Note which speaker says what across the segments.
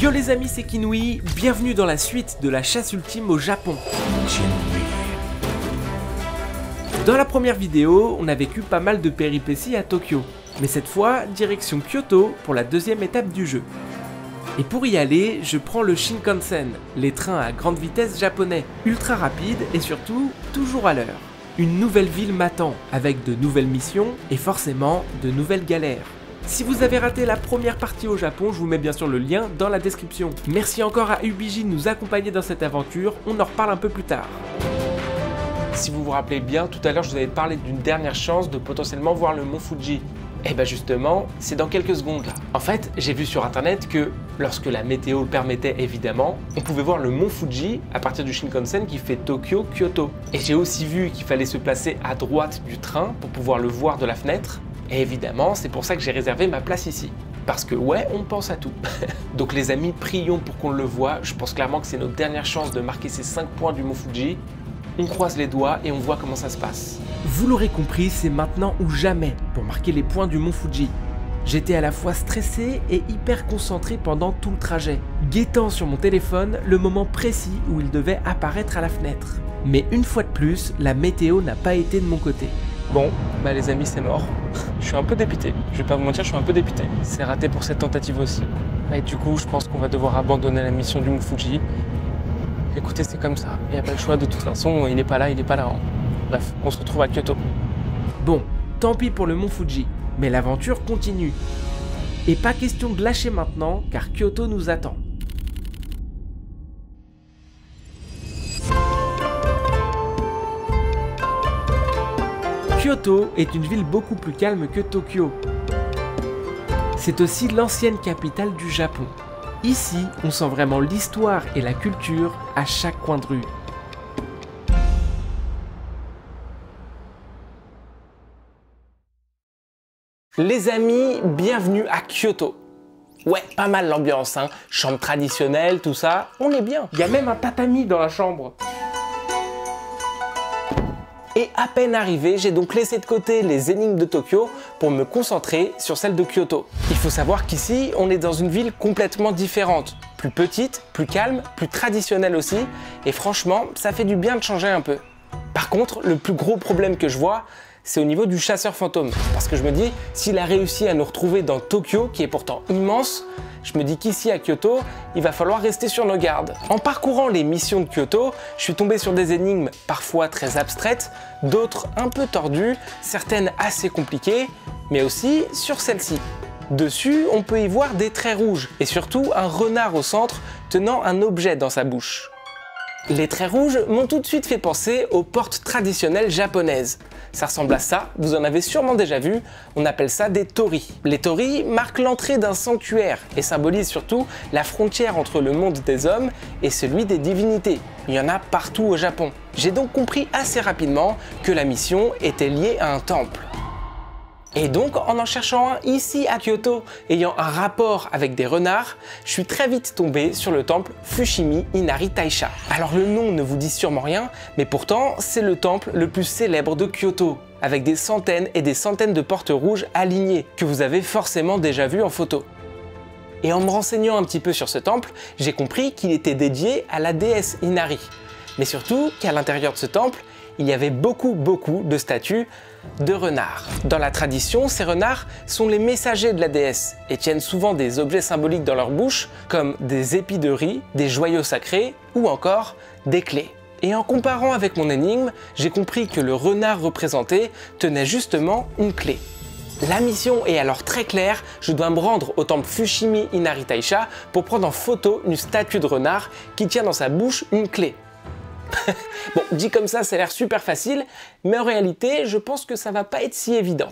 Speaker 1: Yo les amis, c'est Kinui, bienvenue dans la suite de la chasse ultime au Japon. Dans la première vidéo, on a vécu pas mal de péripéties à Tokyo, mais cette fois, direction Kyoto pour la deuxième étape du jeu. Et pour y aller, je prends le Shinkansen, les trains à grande vitesse japonais, ultra rapides et surtout, toujours à l'heure. Une nouvelle ville m'attend, avec de nouvelles missions et forcément de nouvelles galères. Si vous avez raté la première partie au Japon, je vous mets bien sûr le lien dans la description. Merci encore à UBJ de nous accompagner dans cette aventure, on en reparle un peu plus tard. Si vous vous rappelez bien, tout à l'heure je vous avais parlé d'une dernière chance de potentiellement voir le mont Fuji. Et bien justement, c'est dans quelques secondes là. En fait, j'ai vu sur internet que lorsque la météo le permettait évidemment, on pouvait voir le mont Fuji à partir du Shinkansen qui fait Tokyo-Kyoto. Et j'ai aussi vu qu'il fallait se placer à droite du train pour pouvoir le voir de la fenêtre. Et évidemment, c'est pour ça que j'ai réservé ma place ici. Parce que ouais, on pense à tout. Donc les amis, prions pour qu'on le voie. Je pense clairement que c'est notre dernière chance de marquer ces 5 points du mont Fuji. On croise les doigts et on voit comment ça se passe. Vous l'aurez compris, c'est maintenant ou jamais pour marquer les points du mont Fuji. J'étais à la fois stressé et hyper concentré pendant tout le trajet, guettant sur mon téléphone le moment précis où il devait apparaître à la fenêtre. Mais une fois de plus, la météo n'a pas été de mon côté. Bon, bah les amis, c'est mort. Je suis un peu dépité, je vais pas vous mentir, je suis un peu dépité. C'est raté pour cette tentative aussi. Et du coup, je pense qu'on va devoir abandonner la mission du mont Fuji. Écoutez, c'est comme ça, il n'y a pas le choix de toute façon, il n'est pas là, hein. Bref, on se retrouve à Kyoto. Bon, tant pis pour le mont Fuji, mais l'aventure continue. Et pas question de lâcher maintenant, car Kyoto nous attend. Kyoto est une ville beaucoup plus calme que Tokyo. C'est aussi l'ancienne capitale du Japon. Ici, on sent vraiment l'histoire et la culture à chaque coin de rue. Les amis, bienvenue à Kyoto. Ouais, pas mal l'ambiance, hein. Chambre traditionnelle, tout ça, on est bien. Il y a même un tatami dans la chambre. Et à peine arrivé, j'ai donc laissé de côté les énigmes de Tokyo pour me concentrer sur celle de Kyoto. Il faut savoir qu'ici, on est dans une ville complètement différente. Plus petite, plus calme, plus traditionnelle aussi. Et franchement, ça fait du bien de changer un peu. Par contre, le plus gros problème que je vois, c'est au niveau du chasseur fantôme. Parce que je me dis, s'il a réussi à nous retrouver dans Tokyo, qui est pourtant immense, je me dis qu'ici à Kyoto, il va falloir rester sur nos gardes. En parcourant les missions de Kyoto, je suis tombé sur des énigmes parfois très abstraites, d'autres un peu tordues, certaines assez compliquées, mais aussi sur celle-ci. Dessus, on peut y voir des traits rouges et surtout un renard au centre tenant un objet dans sa bouche. Les traits rouges m'ont tout de suite fait penser aux portes traditionnelles japonaises. Ça ressemble à ça, vous en avez sûrement déjà vu, on appelle ça des torii. Les torii marquent l'entrée d'un sanctuaire et symbolisent surtout la frontière entre le monde des hommes et celui des divinités. Il y en a partout au Japon. J'ai donc compris assez rapidement que la mission était liée à un temple. Et donc, en cherchant un ici à Kyoto, ayant un rapport avec des renards, je suis très vite tombé sur le temple Fushimi Inari Taisha. Alors le nom ne vous dit sûrement rien, mais pourtant, c'est le temple le plus célèbre de Kyoto, avec des centaines et des centaines de portes rouges alignées, que vous avez forcément déjà vues en photo. Et en me renseignant un petit peu sur ce temple, j'ai compris qu'il était dédié à la déesse Inari. Mais surtout qu'à l'intérieur de ce temple, il y avait beaucoup de statues de renards. Dans la tradition, ces renards sont les messagers de la déesse et tiennent souvent des objets symboliques dans leur bouche, comme des épis de riz, des joyaux sacrés ou encore des clés. Et en comparant avec mon énigme, j'ai compris que le renard représenté tenait justement une clé. La mission est alors très claire, je dois me rendre au temple Fushimi Inari Taisha pour prendre en photo une statue de renard qui tient dans sa bouche une clé. Bon, dit comme ça a l'air super facile, mais en réalité, je pense que ça va pas être si évident.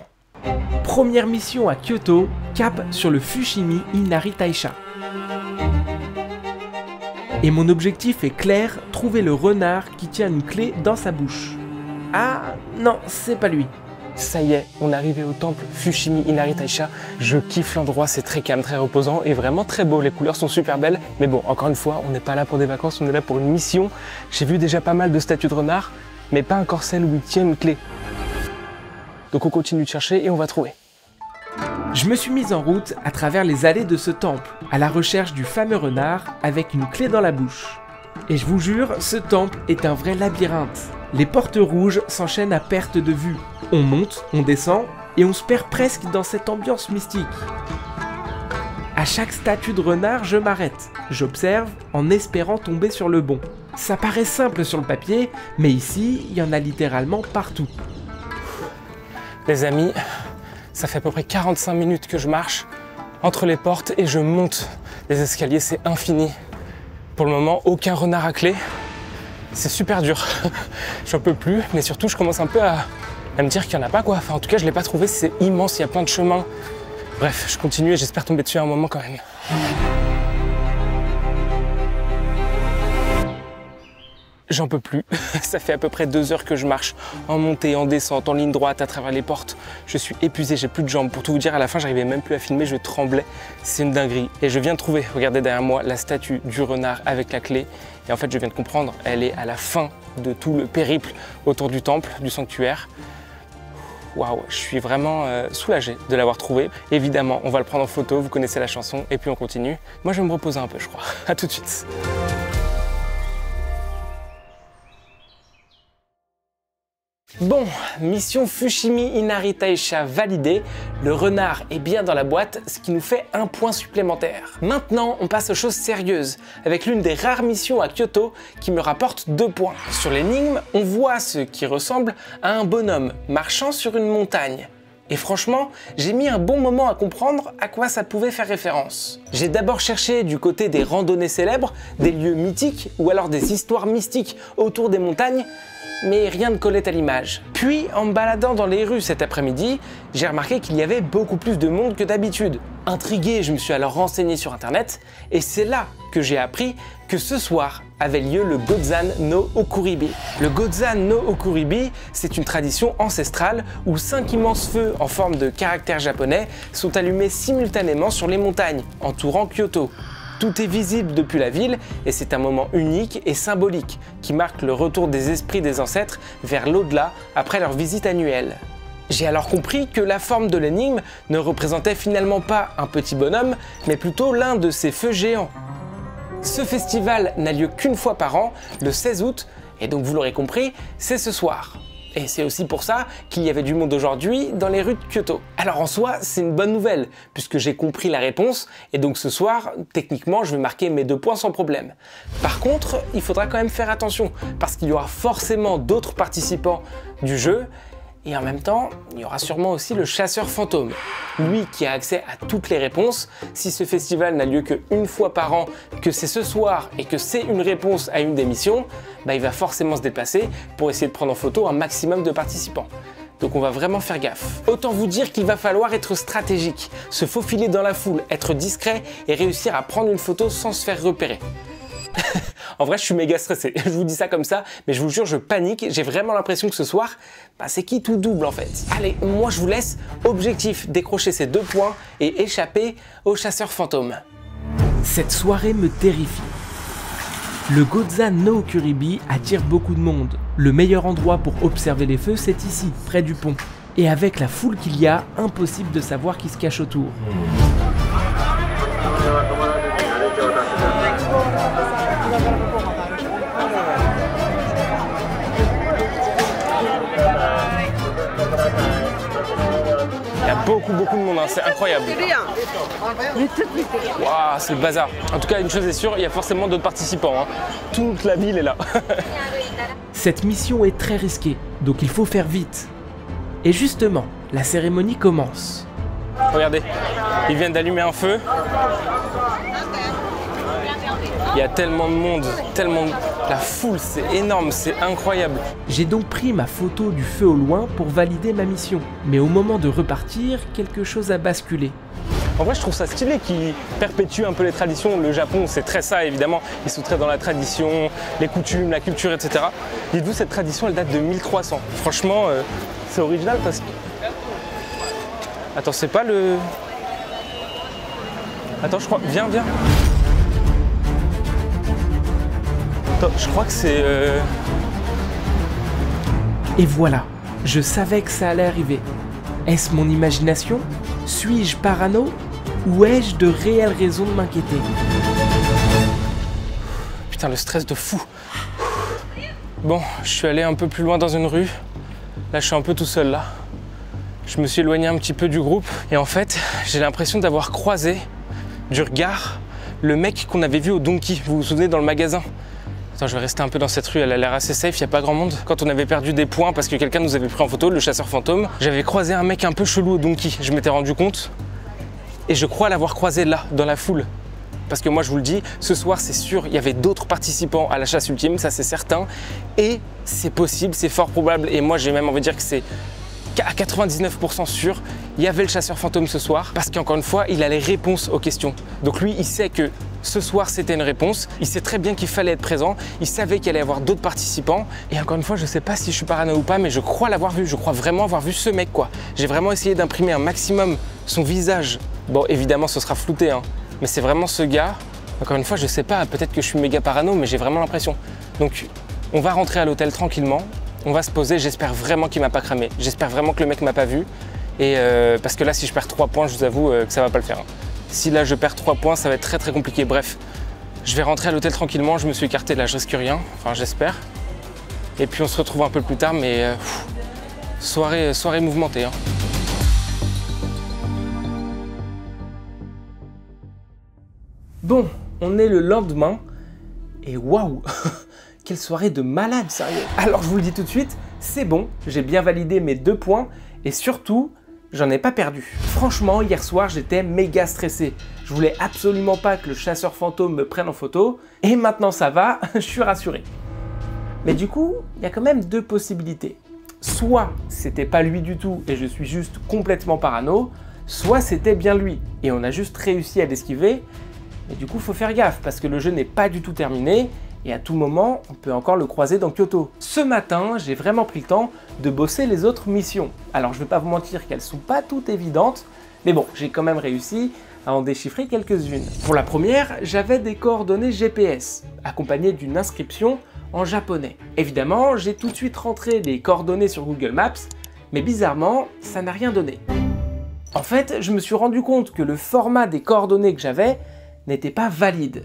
Speaker 1: Première mission à Kyoto, cap sur le Fushimi Inari Taisha. Et mon objectif est clair, trouver le renard qui tient une clé dans sa bouche. Ah non, c'est pas lui. Ça y est, on est arrivé au temple Fushimi Inari Taisha. Je kiffe l'endroit, c'est très calme, très reposant et vraiment très beau. Les couleurs sont super belles. Mais bon, encore une fois, on n'est pas là pour des vacances, on est là pour une mission. J'ai vu déjà pas mal de statues de renards, mais pas encore celle où il tient une clé. Donc on continue de chercher et on va trouver. Je me suis mise en route à travers les allées de ce temple, à la recherche du fameux renard avec une clé dans la bouche. Et je vous jure, ce temple est un vrai labyrinthe. Les portes rouges s'enchaînent à perte de vue. On monte, on descend, et on se perd presque dans cette ambiance mystique. À chaque statue de renard, je m'arrête. J'observe en espérant tomber sur le bon. Ça paraît simple sur le papier, mais ici, il y en a littéralement partout. Les amis, ça fait à peu près 45 minutes que je marche entre les portes et je monte les escaliers, c'est infini. Pour le moment, aucun renard à clé. C'est super dur. J'en peux plus, mais surtout, je commence un peu à me dire qu'il n'y en a pas, quoi. Enfin, en tout cas, je ne l'ai pas trouvé, c'est immense, il y a plein de chemins. Bref, je continue et j'espère tomber dessus à un moment quand même. J'en peux plus. Ça fait à peu près 2 heures que je marche en montée, en descente, en ligne droite, à travers les portes. Je suis épuisé, j'ai plus de jambes. Pour tout vous dire, à la fin, j'arrivais même plus à filmer, je tremblais. C'est une dinguerie. Et je viens de trouver, regardez derrière moi, la statue du renard avec la clé. Et en fait, je viens de comprendre, elle est à la fin de tout le périple autour du temple, du sanctuaire. Waouh, je suis vraiment soulagé de l'avoir trouvé. Évidemment, on va le prendre en photo, vous connaissez la chanson, et puis on continue. Moi, je vais me reposer un peu, je crois. À tout de suite. Bon, mission Fushimi Inari Taisha validée, le renard est bien dans la boîte, ce qui nous fait un point supplémentaire. Maintenant, on passe aux choses sérieuses, avec l'une des rares missions à Kyoto qui me rapporte 2 points. Sur l'énigme, on voit ce qui ressemble à un bonhomme marchant sur une montagne. Et franchement, j'ai mis un bon moment à comprendre à quoi ça pouvait faire référence. J'ai d'abord cherché du côté des randonnées célèbres, des lieux mythiques ou alors des histoires mystiques autour des montagnes, mais rien ne collait à l'image. Puis, en me baladant dans les rues cet après-midi, j'ai remarqué qu'il y avait beaucoup plus de monde que d'habitude. Intrigué, je me suis alors renseigné sur internet, et c'est là que j'ai appris que ce soir avait lieu le Gozan no Okuribi. Le Gozan no Okuribi, c'est une tradition ancestrale où 5 immenses feux en forme de caractères japonais sont allumés simultanément sur les montagnes, entourant Kyoto. Tout est visible depuis la ville et c'est un moment unique et symbolique qui marque le retour des esprits des ancêtres vers l'au-delà après leur visite annuelle. J'ai alors compris que la forme de l'énigme ne représentait finalement pas un petit bonhomme, mais plutôt l'un de ces feux géants. Ce festival n'a lieu qu'une fois par an, le 16 août, et donc vous l'aurez compris, c'est ce soir. Et c'est aussi pour ça qu'il y avait du monde aujourd'hui dans les rues de Kyoto. Alors en soi, c'est une bonne nouvelle, puisque j'ai compris la réponse, et donc ce soir, techniquement, je vais marquer mes 2 points sans problème. Par contre, il faudra quand même faire attention, parce qu'il y aura forcément d'autres participants du jeu, et en même temps, il y aura sûrement aussi le chasseur fantôme. Lui qui a accès à toutes les réponses, si ce festival n'a lieu qu'une fois par an, que c'est ce soir et que c'est une réponse à une des missions, bah il va forcément se déplacer pour essayer de prendre en photo un maximum de participants. Donc on va vraiment faire gaffe. Autant vous dire qu'il va falloir être stratégique, se faufiler dans la foule, être discret et réussir à prendre une photo sans se faire repérer. En vrai, je suis méga stressé, je vous dis ça comme ça, mais je vous jure, je panique, j'ai vraiment l'impression que ce soir, bah, c'est qui tout double en fait. Allez, moi je vous laisse, objectif, décrocher ces 2 points et échapper au chasseur fantôme. Cette soirée me terrifie. Le Gozan no Okuribi attire beaucoup de monde. Le meilleur endroit pour observer les feux, c'est ici, près du pont. Et avec la foule qu'il y a, impossible de savoir qui se cache autour. Il y a beaucoup de monde, hein. C'est incroyable. Waouh, c'est le bazar. En tout cas, une chose est sûre, il y a forcément d'autres participants, hein. Toute la ville est là. Cette mission est très risquée, donc il faut faire vite. Et justement, la cérémonie commence. Regardez, ils viennent d'allumer un feu. Il y a tellement de monde, tellement de... La foule, c'est énorme, c'est incroyable. J'ai donc pris ma photo du feu au loin pour valider ma mission. Mais au moment de repartir, quelque chose a basculé. En vrai, je trouve ça stylé qu'ils perpétuent un peu les traditions. Le Japon, c'est très ça, évidemment. Ils sont très dans la tradition, les coutumes, la culture, etc. Dites-vous, cette tradition, elle date de 1300. Franchement, c'est original parce que... Attends, c'est pas le... Attends, je crois... Viens. Attends, je crois que c'est... Et voilà, je savais que ça allait arriver. Est-ce mon imagination? Suis-je parano ou ai-je de réelles raisons de m'inquiéter? Putain, le stress de fou. Bon, je suis allé un peu plus loin dans une rue. Là, je suis un peu tout seul, là. Je me suis éloigné un petit peu du groupe. Et en fait, j'ai l'impression d'avoir croisé du regard le mec qu'on avait vu au Donkey. Vous vous souvenez, dans le magasin? Attends, je vais rester un peu dans cette rue, elle a l'air assez safe, il n'y a pas grand monde. Quand on avait perdu des points parce que quelqu'un nous avait pris en photo, le chasseur fantôme, j'avais croisé un mec un peu chelou au Donkey. Je m'étais rendu compte. Et je crois l'avoir croisé là, dans la foule. Parce que moi, je vous le dis, ce soir, c'est sûr, il y avait d'autres participants à la chasse ultime, ça c'est certain. Et c'est possible, c'est fort probable. Et moi, j'ai même envie de dire que c'est à 99% sûr, il y avait le chasseur fantôme ce soir. Parce qu'encore une fois, il a les réponses aux questions. Donc lui, il sait que ce soir, c'était une réponse. Il sait très bien qu'il fallait être présent. Il savait qu'il allait y avoir d'autres participants. Et encore une fois, je ne sais pas si je suis parano ou pas, mais je crois l'avoir vu. Je crois vraiment avoir vu ce mec, quoi. J'ai vraiment essayé d'imprimer un maximum son visage. Bon, évidemment, ce sera flouté, hein. Mais c'est vraiment ce gars. Encore une fois, je sais pas, peut-être que je suis méga parano, mais j'ai vraiment l'impression. Donc, on va rentrer à l'hôtel tranquillement. On va se poser. J'espère vraiment qu'il m'a pas cramé. J'espère vraiment que le mec m'a pas vu. Et parce que là, si je perds 3 points, je vous avoue que ça va pas le faire, hein. Si là, je perds 3 points, ça va être très très compliqué. Bref, je vais rentrer à l'hôtel tranquillement. Je me suis écarté, là, je risque rien. Enfin, j'espère. Et puis, on se retrouve un peu plus tard, mais soirée mouvementée, hein. Bon, on est le lendemain et waouh, quelle soirée de malade, sérieux. Alors je vous le dis tout de suite, c'est bon, j'ai bien validé mes 2 points et surtout, j'en ai pas perdu. Franchement, hier soir, j'étais méga stressé. Je voulais absolument pas que le chasseur fantôme me prenne en photo et maintenant ça va, je suis rassuré. Mais du coup, il y a quand même 2 possibilités. Soit c'était pas lui du tout et je suis juste complètement parano, soit c'était bien lui et on a juste réussi à l'esquiver. Et du coup, il faut faire gaffe parce que le jeu n'est pas du tout terminé et à tout moment, on peut encore le croiser dans Kyoto. Ce matin, j'ai vraiment pris le temps de bosser les autres missions. Alors, je ne vais pas vous mentir qu'elles ne sont pas toutes évidentes, mais bon, j'ai quand même réussi à en déchiffrer quelques-unes. Pour la première, j'avais des coordonnées GPS, accompagnées d'une inscription en japonais. Évidemment, j'ai tout de suite rentré les coordonnées sur Google Maps, mais bizarrement, ça n'a rien donné. En fait, je me suis rendu compte que le format des coordonnées que j'avais n'était pas valide.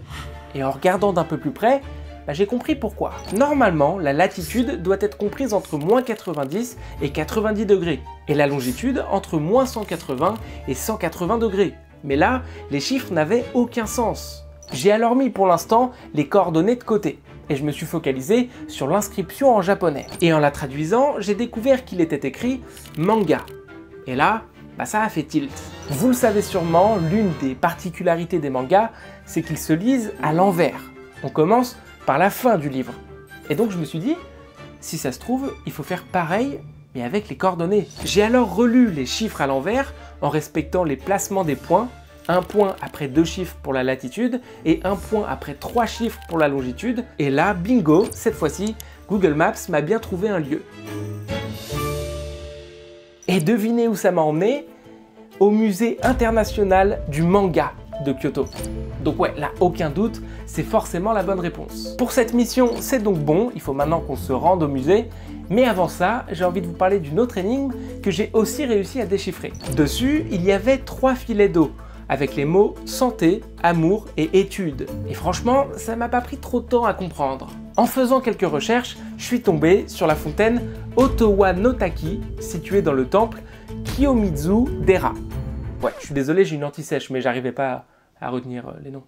Speaker 1: Et en regardant d'un peu plus près, j'ai compris pourquoi. Normalement, la latitude doit être comprise entre moins 90 et 90 degrés, et la longitude entre moins 180 et 180 degrés. Mais là, les chiffres n'avaient aucun sens. J'ai alors mis pour l'instant les coordonnées de côté, et je me suis focalisé sur l'inscription en japonais. Et en la traduisant, j'ai découvert qu'il était écrit manga. Et là, ça a fait tilt. Vous le savez sûrement, l'une des particularités des mangas, c'est qu'ils se lisent à l'envers. On commence par la fin du livre. Et donc je me suis dit, si ça se trouve, il faut faire pareil, mais avec les coordonnées. J'ai alors relu les chiffres à l'envers, en respectant les placements des points, 1 point après 2 chiffres pour la latitude, et 1 point après 3 chiffres pour la longitude. Et là, bingo, cette fois-ci, Google Maps m'a bien trouvé un lieu. Et devinez où ça m'a emmené? Au musée international du manga de Kyoto. Donc ouais, là, aucun doute, c'est forcément la bonne réponse. Pour cette mission, c'est donc bon, il faut maintenant qu'on se rende au musée. Mais avant ça, j'ai envie de vous parler d'une autre énigme que j'ai aussi réussi à déchiffrer. Dessus, il y avait 3 filets d'eau, avec les mots santé, amour et études. Et franchement, ça m'a pas pris trop de temps à comprendre. En faisant quelques recherches, je suis tombé sur la fontaine Otowa no Taki, située dans le temple Kiyomizu Dera. Ouais, je suis désolé, j'ai une anti-sèche, mais j'arrivais pas à retenir les noms.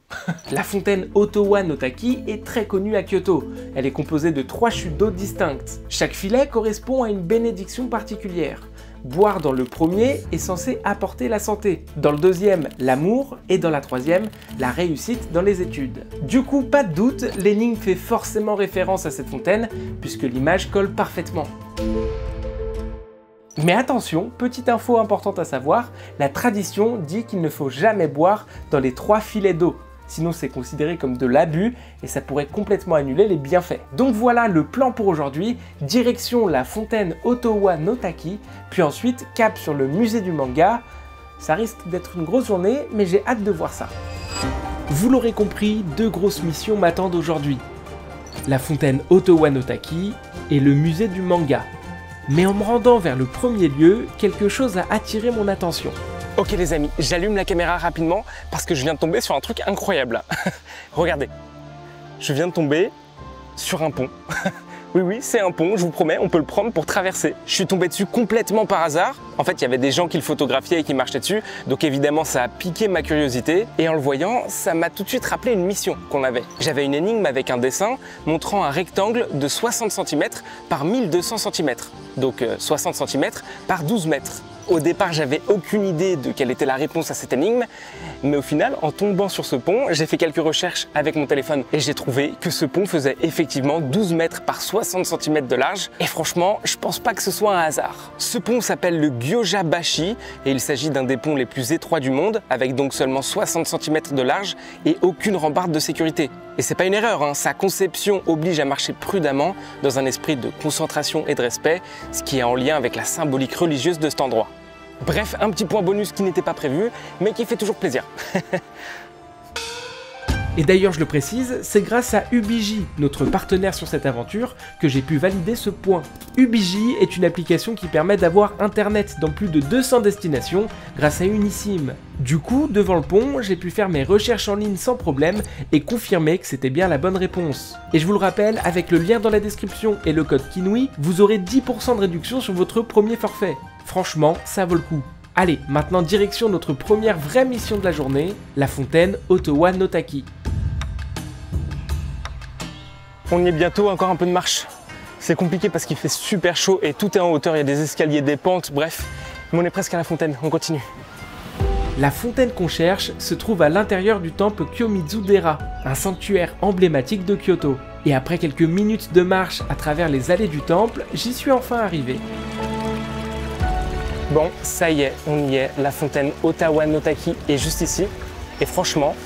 Speaker 1: La fontaine Otowa no Taki est très connue à Kyoto. Elle est composée de 3 chutes d'eau distinctes. Chaque filet correspond à une bénédiction particulière. Boire dans le premier est censé apporter la santé, dans le deuxième, l'amour, et dans la troisième, la réussite dans les études. Du coup, pas de doute, l'énigme fait forcément référence à cette fontaine, puisque l'image colle parfaitement. Mais attention, petite info importante à savoir, la tradition dit qu'il ne faut jamais boire dans les 3 filets d'eau. Sinon c'est considéré comme de l'abus et ça pourrait complètement annuler les bienfaits. Donc voilà le plan pour aujourd'hui, direction la fontaine Otowa no Taki, puis ensuite cap sur le musée du manga. Ça risque d'être une grosse journée, mais j'ai hâte de voir ça. Vous l'aurez compris, 2 grosses missions m'attendent aujourd'hui. La fontaine Otowa no Taki et le musée du manga. Mais en me rendant vers le premier lieu, quelque chose a attiré mon attention. Ok les amis, j'allume la caméra rapidement parce que je viens de tomber sur un truc incroyable là. Regardez, je viens de tomber sur un pont. Oui, c'est un pont, je vous promets, on peut le prendre pour traverser. Je suis tombé dessus complètement par hasard. En fait, il y avait des gens qui le photographiaient et qui marchaient dessus, donc évidemment, ça a piqué ma curiosité. Et en le voyant, ça m'a tout de suite rappelé une mission qu'on avait. J'avais une énigme avec un dessin montrant un rectangle de 60 cm par 1200 cm, donc 60 cm par 12 mètres. Au départ, j'avais aucune idée de quelle était la réponse à cette énigme, mais au final, en tombant sur ce pont, j'ai fait quelques recherches avec mon téléphone et j'ai trouvé que ce pont faisait effectivement 12 mètres par 60 cm de large. Et franchement, je pense pas que ce soit un hasard. Ce pont s'appelle le Gyoja-bashi et il s'agit d'un des ponts les plus étroits du monde, avec donc seulement 60 cm de large et aucune rambarde de sécurité. Et c'est pas une erreur, hein. Sa conception oblige à marcher prudemment dans un esprit de concentration et de respect, ce qui est en lien avec la symbolique religieuse de cet endroit. Bref, un petit point bonus qui n'était pas prévu, mais qui fait toujours plaisir.
Speaker 2: Et d'ailleurs, je le précise, c'est grâce à Ubiji, notre partenaire sur cette aventure, que j'ai pu valider ce point. Ubiji est une application qui permet d'avoir internet dans plus de 200 destinations grâce à une eSIM. Du coup, devant le pont, j'ai pu faire mes recherches en ligne sans problème et confirmer que c'était bien la bonne réponse. Et je vous le rappelle, avec le lien dans la description et le code KINOUI, vous aurez 10% de réduction sur votre premier forfait. Franchement, ça vaut le coup. Allez, maintenant direction notre première vraie mission de la journée, la fontaine Otowa no Taki.
Speaker 1: On y est bientôt, encore un peu de marche. C'est compliqué parce qu'il fait super chaud et tout est en hauteur, il y a des escaliers, des pentes, bref. Mais on est presque à la fontaine, on continue.
Speaker 2: La fontaine qu'on cherche se trouve à l'intérieur du temple Kiyomizu-dera, un sanctuaire emblématique de Kyoto. Et après quelques minutes de marche à travers les allées du temple, j'y suis enfin arrivé.
Speaker 1: Bon, ça y est, on y est, la fontaine Otowa no Taki est juste ici. Et franchement,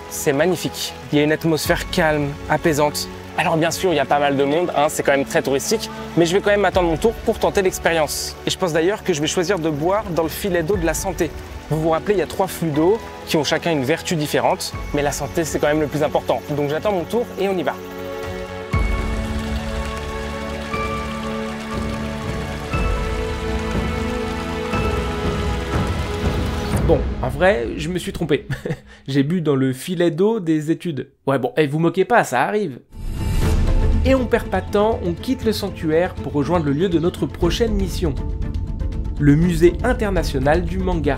Speaker 1: c'est magnifique. Il y a une atmosphère calme, apaisante. Alors bien sûr, il y a pas mal de monde, hein, c'est quand même très touristique, mais je vais quand même attendre mon tour pour tenter l'expérience. Et je pense d'ailleurs que je vais choisir de boire dans le filet d'eau de la santé. Vous vous rappelez, il y a 3 flux d'eau qui ont chacun une vertu différente, mais la santé c'est quand même le plus important. Donc j'attends mon tour et on y va.
Speaker 2: Bon, en vrai, je me suis trompé. J'ai bu dans le filet d'eau des études. Ouais bon, et vous moquez pas, ça arrive. Et on perd pas de temps, on quitte le sanctuaire pour rejoindre le lieu de notre prochaine mission. Le musée international du manga.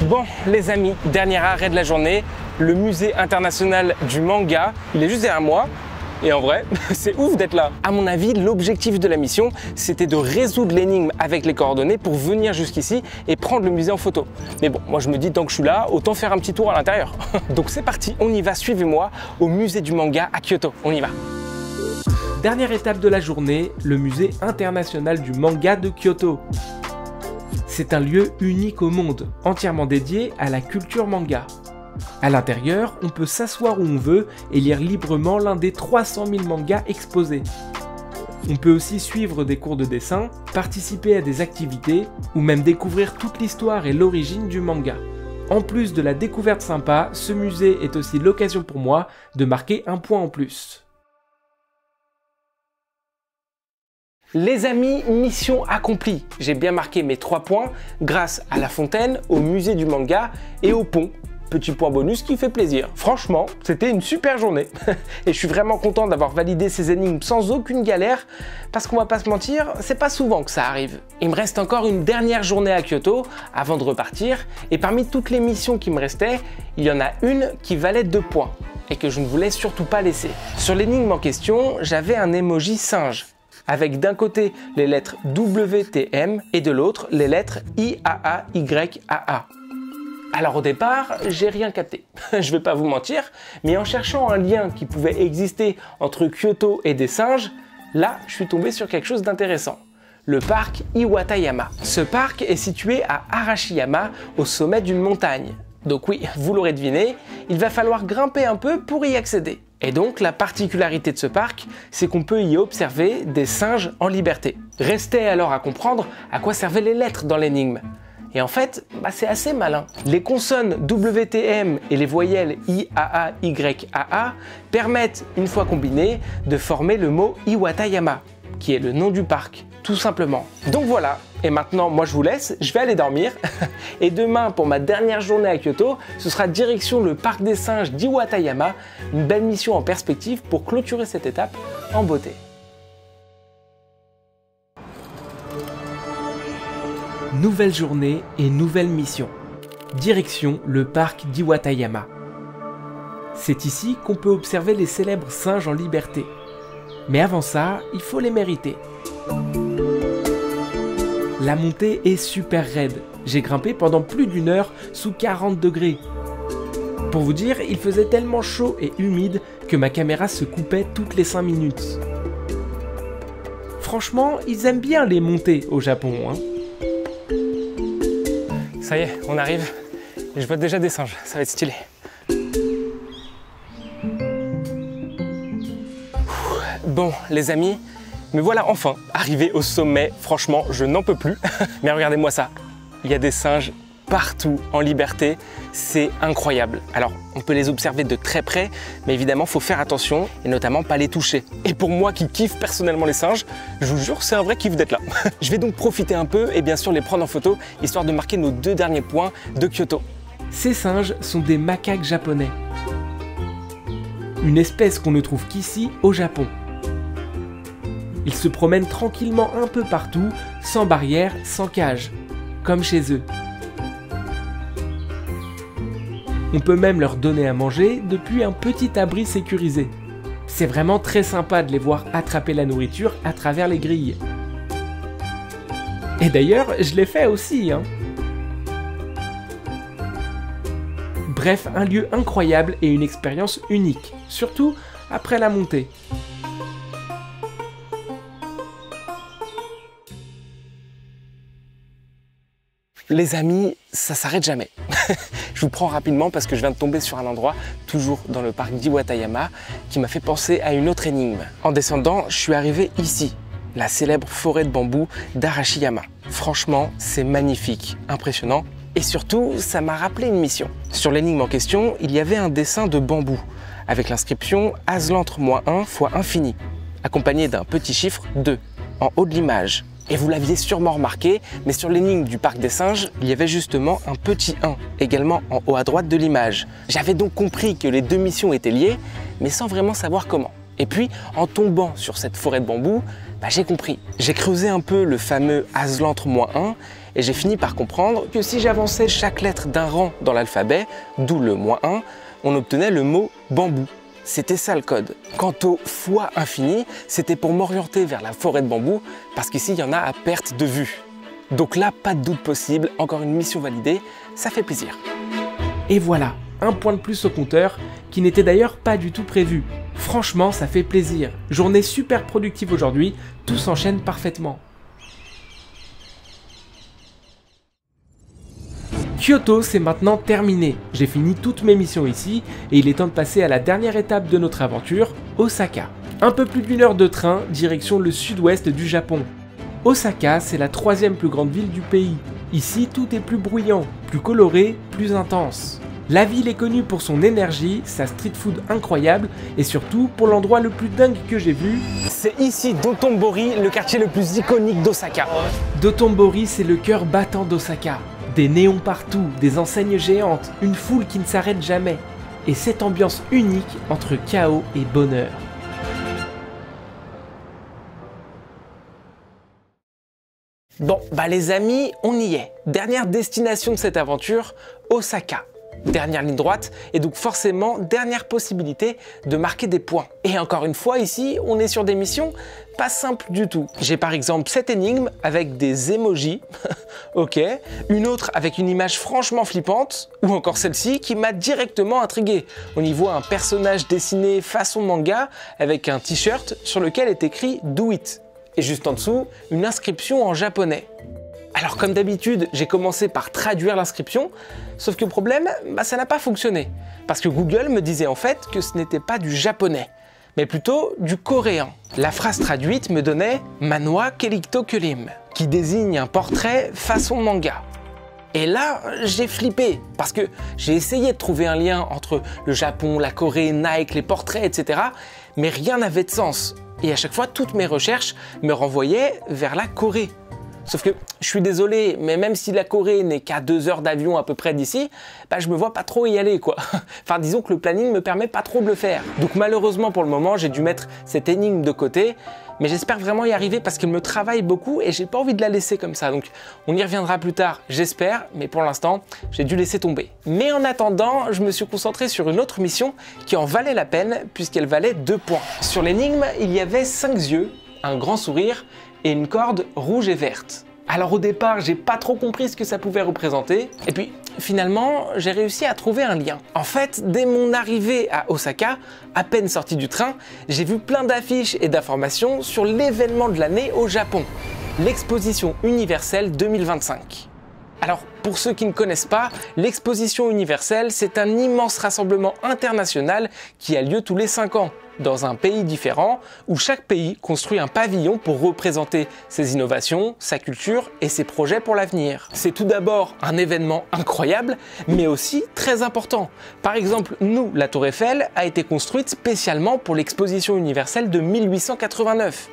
Speaker 1: Bon les amis, dernier arrêt de la journée, le musée international du manga, il est juste derrière moi. Et en vrai, c'est ouf d'être là. À mon avis, l'objectif de la mission, c'était de résoudre l'énigme avec les coordonnées pour venir jusqu'ici et prendre le musée en photo. Mais bon, moi je me dis, tant que je suis là, autant faire un petit tour à l'intérieur. Donc c'est parti, on y va, suivez-moi au musée du manga à Kyoto. On y va.
Speaker 2: Dernière étape de la journée, le musée international du manga de Kyoto. C'est un lieu unique au monde, entièrement dédié à la culture manga. À l'intérieur, on peut s'asseoir où on veut et lire librement l'un des 300 000 mangas exposés. On peut aussi suivre des cours de dessin, participer à des activités ou même découvrir toute l'histoire et l'origine du manga. En plus de la découverte sympa, ce musée est aussi l'occasion pour moi de marquer un point en plus.
Speaker 1: Les amis, mission accomplie. J'ai bien marqué mes 3 points grâce à la fontaine, au musée du manga et au pont. Petit point bonus qui fait plaisir. Franchement, c'était une super journée. Et je suis vraiment content d'avoir validé ces énigmes sans aucune galère, parce qu'on va pas se mentir, c'est pas souvent que ça arrive. Il me reste encore une dernière journée à Kyoto avant de repartir, et parmi toutes les missions qui me restaient, il y en a une qui valait 2 points, et que je ne voulais surtout pas laisser. Sur l'énigme en question, j'avais un emoji singe, avec d'un côté les lettres WTM et de l'autre les lettres IAAYAA. Alors au départ, j'ai rien capté, je vais pas vous mentir, mais en cherchant un lien qui pouvait exister entre Kyoto et des singes, là je suis tombé sur quelque chose d'intéressant. Le parc Iwatayama. Ce parc est situé à Arashiyama, au sommet d'une montagne. Donc oui, vous l'aurez deviné, il va falloir grimper un peu pour y accéder. Et donc la particularité de ce parc, c'est qu'on peut y observer des singes en liberté. Restait alors à comprendre à quoi servaient les lettres dans l'énigme. Et en fait, c'est assez malin. Les consonnes WTM et les voyelles IAAYAA permettent, une fois combinées, de former le mot Iwatayama, qui est le nom du parc, tout simplement. Donc voilà, et maintenant moi je vous laisse, je vais aller dormir. Et demain pour ma dernière journée à Kyoto, ce sera direction le parc des singes d'Iwatayama, une belle mission en perspective pour clôturer cette étape en beauté.
Speaker 2: Nouvelle journée et nouvelle mission. Direction le parc d'Iwatayama. C'est ici qu'on peut observer les célèbres singes en liberté. Mais avant ça, il faut les mériter. La montée est super raide. J'ai grimpé pendant plus d'1 heure sous 40 degrés. Pour vous dire, il faisait tellement chaud et humide que ma caméra se coupait toutes les 5 minutes. Franchement, ils aiment bien les montées au Japon, hein.
Speaker 1: Ça y est, on arrive. Et je vois déjà des singes, ça va être stylé. Bon, les amis, me voilà enfin arrivé au sommet. Franchement, je n'en peux plus. Mais regardez-moi ça. Il y a des singes partout en liberté. C'est incroyable. Alors, on peut les observer de très près, mais évidemment, il faut faire attention et notamment pas les toucher. Et pour moi qui kiffe personnellement les singes, je vous jure, c'est un vrai kiff d'être là. Je vais donc profiter un peu et bien sûr les prendre en photo, histoire de marquer nos 2 derniers points de Kyoto.
Speaker 2: Ces singes sont des macaques japonais. Une espèce qu'on ne trouve qu'ici au Japon. Ils se promènent tranquillement un peu partout, sans barrière, sans cage, comme chez eux. On peut même leur donner à manger depuis un petit abri sécurisé. C'est vraiment très sympa de les voir attraper la nourriture à travers les grilles. Et d'ailleurs, je l'ai fait aussi, hein. Bref, un lieu incroyable et une expérience unique, surtout après la montée.
Speaker 1: Les amis, ça s'arrête jamais. Je vous prends rapidement parce que je viens de tomber sur un endroit, toujours dans le parc d'Iwatayama, qui m'a fait penser à une autre énigme. En descendant, je suis arrivé ici, la célèbre forêt de bambou d'Arashiyama. Franchement, c'est magnifique, impressionnant, et surtout, ça m'a rappelé une mission. Sur l'énigme en question, il y avait un dessin de bambou, avec l'inscription Aslantre-1 fois infini, accompagné d'un petit chiffre 2, en haut de l'image. Et vous l'aviez sûrement remarqué, mais sur l'énigme du parc des singes, il y avait justement un petit 1, également en haut à droite de l'image. J'avais donc compris que les 2 missions étaient liées, mais sans vraiment savoir comment. Et puis, en tombant sur cette forêt de bambou, j'ai compris. J'ai creusé un peu le fameux Aslantre-1, et j'ai fini par comprendre que si j'avançais chaque lettre d'un rang dans l'alphabet, d'où le -1, on obtenait le mot bambou. C'était ça le code. Quant au fois infini, c'était pour m'orienter vers la forêt de bambou, parce qu'ici il y en a à perte de vue. Donc là, pas de doute possible, encore une mission validée, ça fait plaisir.
Speaker 2: Et voilà, un point de plus au compteur, qui n'était d'ailleurs pas du tout prévu. Franchement, ça fait plaisir. Journée super productive aujourd'hui, tout s'enchaîne parfaitement. Kyoto, c'est maintenant terminé. J'ai fini toutes mes missions ici et il est temps de passer à la dernière étape de notre aventure, Osaka. Un peu plus d'1 heure de train, direction le sud-ouest du Japon. Osaka, c'est la 3e plus grande ville du pays. Ici, tout est plus bruyant, plus coloré, plus intense. La ville est connue pour son énergie, sa street food incroyable et surtout pour l'endroit le plus dingue que j'ai vu.
Speaker 1: C'est ici Dotonbori, le quartier le plus iconique d'Osaka.
Speaker 2: Dotonbori, c'est le cœur battant d'Osaka. Des néons partout, des enseignes géantes, une foule qui ne s'arrête jamais. Et cette ambiance unique entre chaos et bonheur.
Speaker 1: Bon, les amis, on y est. Dernière destination de cette aventure, Osaka. Dernière ligne droite et donc forcément dernière possibilité de marquer des points. Et encore une fois ici, on est sur des missions pas simples du tout. J'ai par exemple cette énigme avec des emojis, ok, une autre avec une image franchement flippante, ou encore celle-ci qui m'a directement intrigué. On y voit un personnage dessiné façon manga avec un t-shirt sur lequel est écrit Do It. Et juste en dessous, une inscription en japonais. Alors comme d'habitude, j'ai commencé par traduire l'inscription, sauf que le problème, ça n'a pas fonctionné. Parce que Google me disait en fait que ce n'était pas du japonais, mais plutôt du coréen. La phrase traduite me donnait « Manhwa Kelikto Kurim », qui désigne un portrait façon manga. Et là, j'ai flippé, parce que j'ai essayé de trouver un lien entre le Japon, la Corée, Nike, les portraits, etc. Mais rien n'avait de sens. Et à chaque fois, toutes mes recherches me renvoyaient vers la Corée. Sauf que, je suis désolé, mais même si la Corée n'est qu'à 2 heures d'avion à peu près d'ici, bah, je me vois pas trop y aller, quoi. Enfin, disons que le planning me permet pas trop de le faire. Donc malheureusement pour le moment, j'ai dû mettre cette énigme de côté, mais j'espère vraiment y arriver parce qu'elle me travaille beaucoup et j'ai pas envie de la laisser comme ça. Donc on y reviendra plus tard, j'espère, mais pour l'instant, j'ai dû laisser tomber. Mais en attendant, je me suis concentré sur une autre mission qui en valait la peine puisqu'elle valait 2 points. Sur l'énigme, il y avait 5 yeux, un grand sourire et une corde rouge et verte. Alors au départ, j'ai pas trop compris ce que ça pouvait représenter, et puis finalement, j'ai réussi à trouver un lien. En fait, dès mon arrivée à Osaka, à peine sorti du train, j'ai vu plein d'affiches et d'informations sur l'événement de l'année au Japon, l'exposition universelle 2025. Alors, pour ceux qui ne connaissent pas, l'exposition universelle, c'est un immense rassemblement international qui a lieu tous les 5 ans, dans un pays différent, où chaque pays construit un pavillon pour représenter ses innovations, sa culture et ses projets pour l'avenir. C'est tout d'abord un événement incroyable, mais aussi très important. Par exemple, nous, la Tour Eiffel a été construite spécialement pour l'exposition universelle de 1889.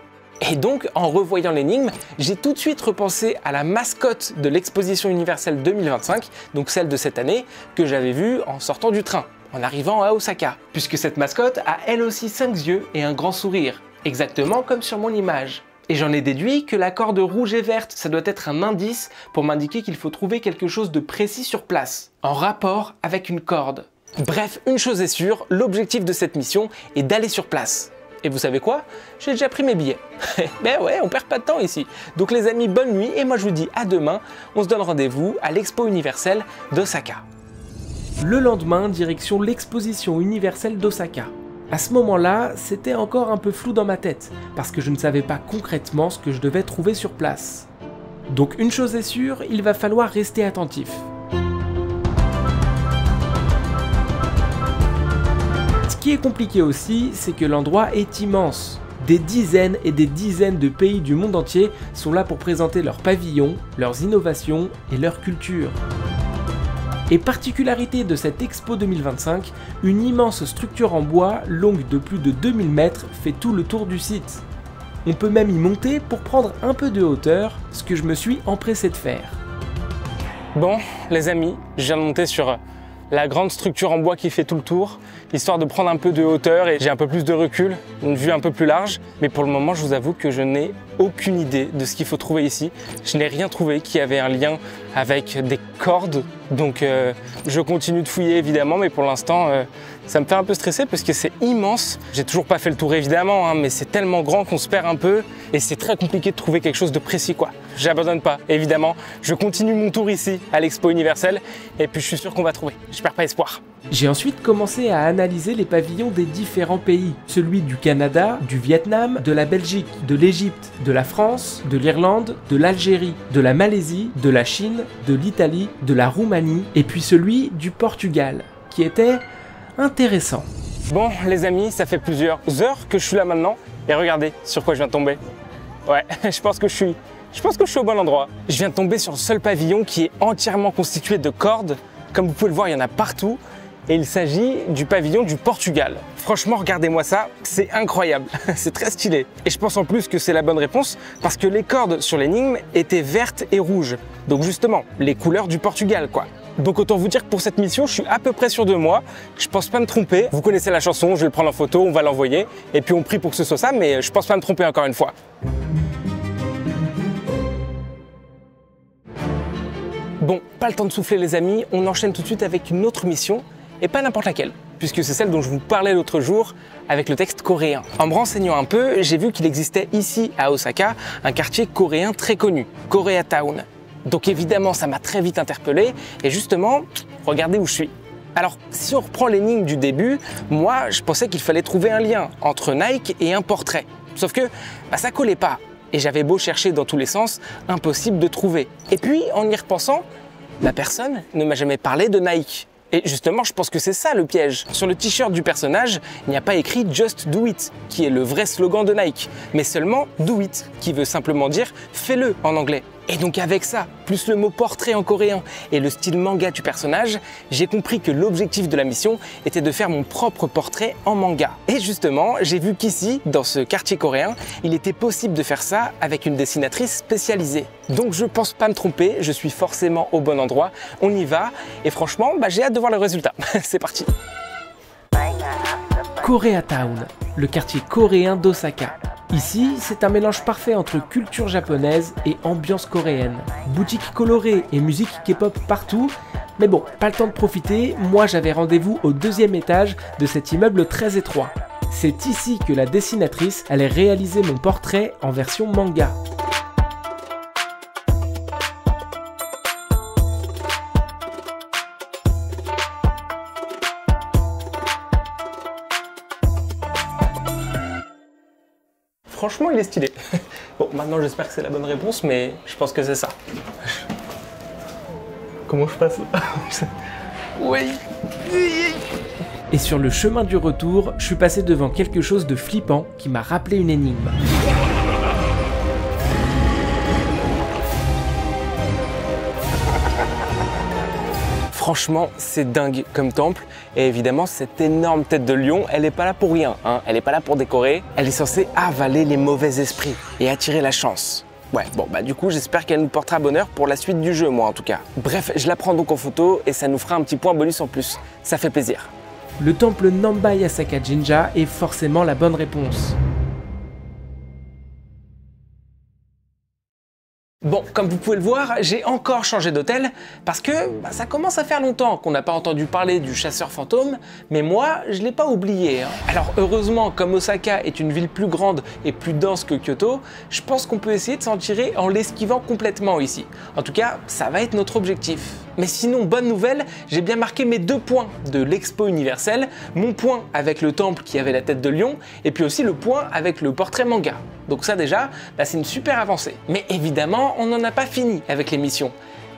Speaker 1: Et donc, en revoyant l'énigme, j'ai tout de suite repensé à la mascotte de l'exposition universelle 2025, donc celle de cette année, que j'avais vue en sortant du train, en arrivant à Osaka. Puisque cette mascotte a elle aussi 5 yeux et un grand sourire, exactement comme sur mon image. Et j'en ai déduit que la corde rouge et verte, ça doit être un indice pour m'indiquer qu'il faut trouver quelque chose de précis sur place, en rapport avec une corde. Bref, une chose est sûre, l'objectif de cette mission est d'aller sur place. Et vous savez quoi? J'ai déjà pris mes billets. Ben ouais, on perd pas de temps ici. Donc les amis, bonne nuit et moi je vous dis à demain. On se donne rendez-vous à l'Expo universelle d'Osaka.
Speaker 2: Le lendemain, direction l'exposition universelle d'Osaka. À ce moment-là, c'était encore un peu flou dans ma tête, parce que je ne savais pas concrètement ce que je devais trouver sur place. Donc une chose est sûre, il va falloir rester attentif. Ce qui est compliqué aussi, c'est que l'endroit est immense. Des dizaines et des dizaines de pays du monde entier sont là pour présenter leurs pavillons, leurs innovations et leur culture. Et particularité de cette Expo 2025, une immense structure en bois longue de plus de 2000 mètres fait tout le tour du site. On peut même y monter pour prendre un peu de hauteur, ce que je me suis empressé de faire.
Speaker 1: Bon, les amis, je viens de monter sur la grande structure en bois qui fait tout le tour, histoire de prendre un peu de hauteur et j'ai un peu plus de recul, une vue un peu plus large. Mais pour le moment, je vous avoue que je n'ai aucune idée de ce qu'il faut trouver ici. Je n'ai rien trouvé qui avait un lien avec des cordes, donc je continue de fouiller évidemment, mais pour l'instant, ça me fait un peu stresser parce que c'est immense. J'ai toujours pas fait le tour évidemment, hein, mais c'est tellement grand qu'on se perd un peu et c'est très compliqué de trouver quelque chose de précis, quoi. J'abandonne pas, évidemment. Je continue mon tour ici à l'Expo universelle et puis je suis sûr qu'on va trouver. Je perds pas espoir.
Speaker 2: J'ai ensuite commencé à analyser les pavillons des différents pays. Celui du Canada, du Vietnam, de la Belgique, de l'Égypte, de la France, de l'Irlande, de l'Algérie, de la Malaisie, de la Chine, de l'Italie, de la Roumanie, et puis celui du Portugal, qui était intéressant.
Speaker 1: Bon les amis, ça fait plusieurs heures que je suis là maintenant et regardez sur quoi je viens de tomber. Ouais, je pense que je suis au bon endroit. Je viens de tomber sur le seul pavillon qui est entièrement constitué de cordes. Comme vous pouvez le voir, il y en a partout. Et il s'agit du pavillon du Portugal. Franchement, regardez-moi ça, c'est incroyable, c'est très stylé. Et je pense en plus que c'est la bonne réponse parce que les cordes sur l'énigme étaient vertes et rouges. Donc justement, les couleurs du Portugal, quoi. Donc autant vous dire que pour cette mission, je suis à peu près sûr de moi. Je pense pas me tromper. Vous connaissez la chanson, je vais le prendre en photo, on va l'envoyer. Et puis on prie pour que ce soit ça, mais je pense pas me tromper encore une fois. Bon, pas le temps de souffler les amis, on enchaîne tout de suite avec une autre mission. Et pas n'importe laquelle, puisque c'est celle dont je vous parlais l'autre jour avec le texte coréen. En me renseignant un peu, j'ai vu qu'il existait ici à Osaka un quartier coréen très connu, Koreatown. Donc évidemment ça m'a très vite interpellé et justement, regardez où je suis. Alors si on reprend l'énigme du début, moi je pensais qu'il fallait trouver un lien entre Nike et un portrait. Sauf que ça collait pas et j'avais beau chercher dans tous les sens, impossible de trouver. Et puis en y repensant, la personne ne m'a jamais parlé de Nike. Et justement, je pense que c'est ça le piège. Sur le t-shirt du personnage, il n'y a pas écrit « Just do it », qui est le vrai slogan de Nike, mais seulement « do it », qui veut simplement dire « fais-le » en anglais. Et donc avec ça, plus le mot portrait en coréen et le style manga du personnage, j'ai compris que l'objectif de la mission était de faire mon propre portrait en manga. Et justement, j'ai vu qu'ici, dans ce quartier coréen, il était possible de faire ça avec une dessinatrice spécialisée. Donc je pense pas me tromper, je suis forcément au bon endroit, on y va, et franchement, j'ai hâte de voir le résultat. C'est parti.
Speaker 2: Koreatown, le quartier coréen d'Osaka. Ici, c'est un mélange parfait entre culture japonaise et ambiance coréenne. Boutiques colorées et musique K-pop partout, mais bon, pas le temps de profiter, moi j'avais rendez-vous au 2e étage de cet immeuble très étroit. C'est ici que la dessinatrice allait réaliser mon portrait en version manga.
Speaker 1: Franchement, il est stylé. Bon, maintenant j'espère que c'est la bonne réponse, mais je pense que c'est ça. Comment je passe? Oui.
Speaker 2: Et sur le chemin du retour, je suis passé devant quelque chose de flippant qui m'a rappelé une énigme.
Speaker 1: Franchement, c'est dingue comme temple. Et évidemment, cette énorme tête de lion, elle n'est pas là pour rien, hein. Elle n'est pas là pour décorer. Elle est censée avaler les mauvais esprits et attirer la chance. Ouais, bon, du coup, j'espère qu'elle nous portera bonheur pour la suite du jeu, moi en tout cas. Bref, je la prends donc en photo et ça nous fera un petit point bonus en plus. Ça fait plaisir.
Speaker 2: Le temple Nambai Asaka Jinja est forcément la bonne réponse.
Speaker 1: Bon, comme vous pouvez le voir, j'ai encore changé d'hôtel parce que ça commence à faire longtemps qu'on n'a pas entendu parler du chasseur fantôme, mais moi, je ne l'ai pas oublié. Alors heureusement, comme Osaka est une ville plus grande et plus dense que Kyoto, je pense qu'on peut essayer de s'en tirer en l'esquivant complètement ici. En tout cas, ça va être notre objectif. Mais sinon, bonne nouvelle, j'ai bien marqué mes 2 points de l'expo universelle, mon point avec le temple qui avait la tête de lion, et puis aussi le point avec le portrait manga. Donc ça déjà, c'est une super avancée. Mais évidemment, on n'en a pas fini avec les missions.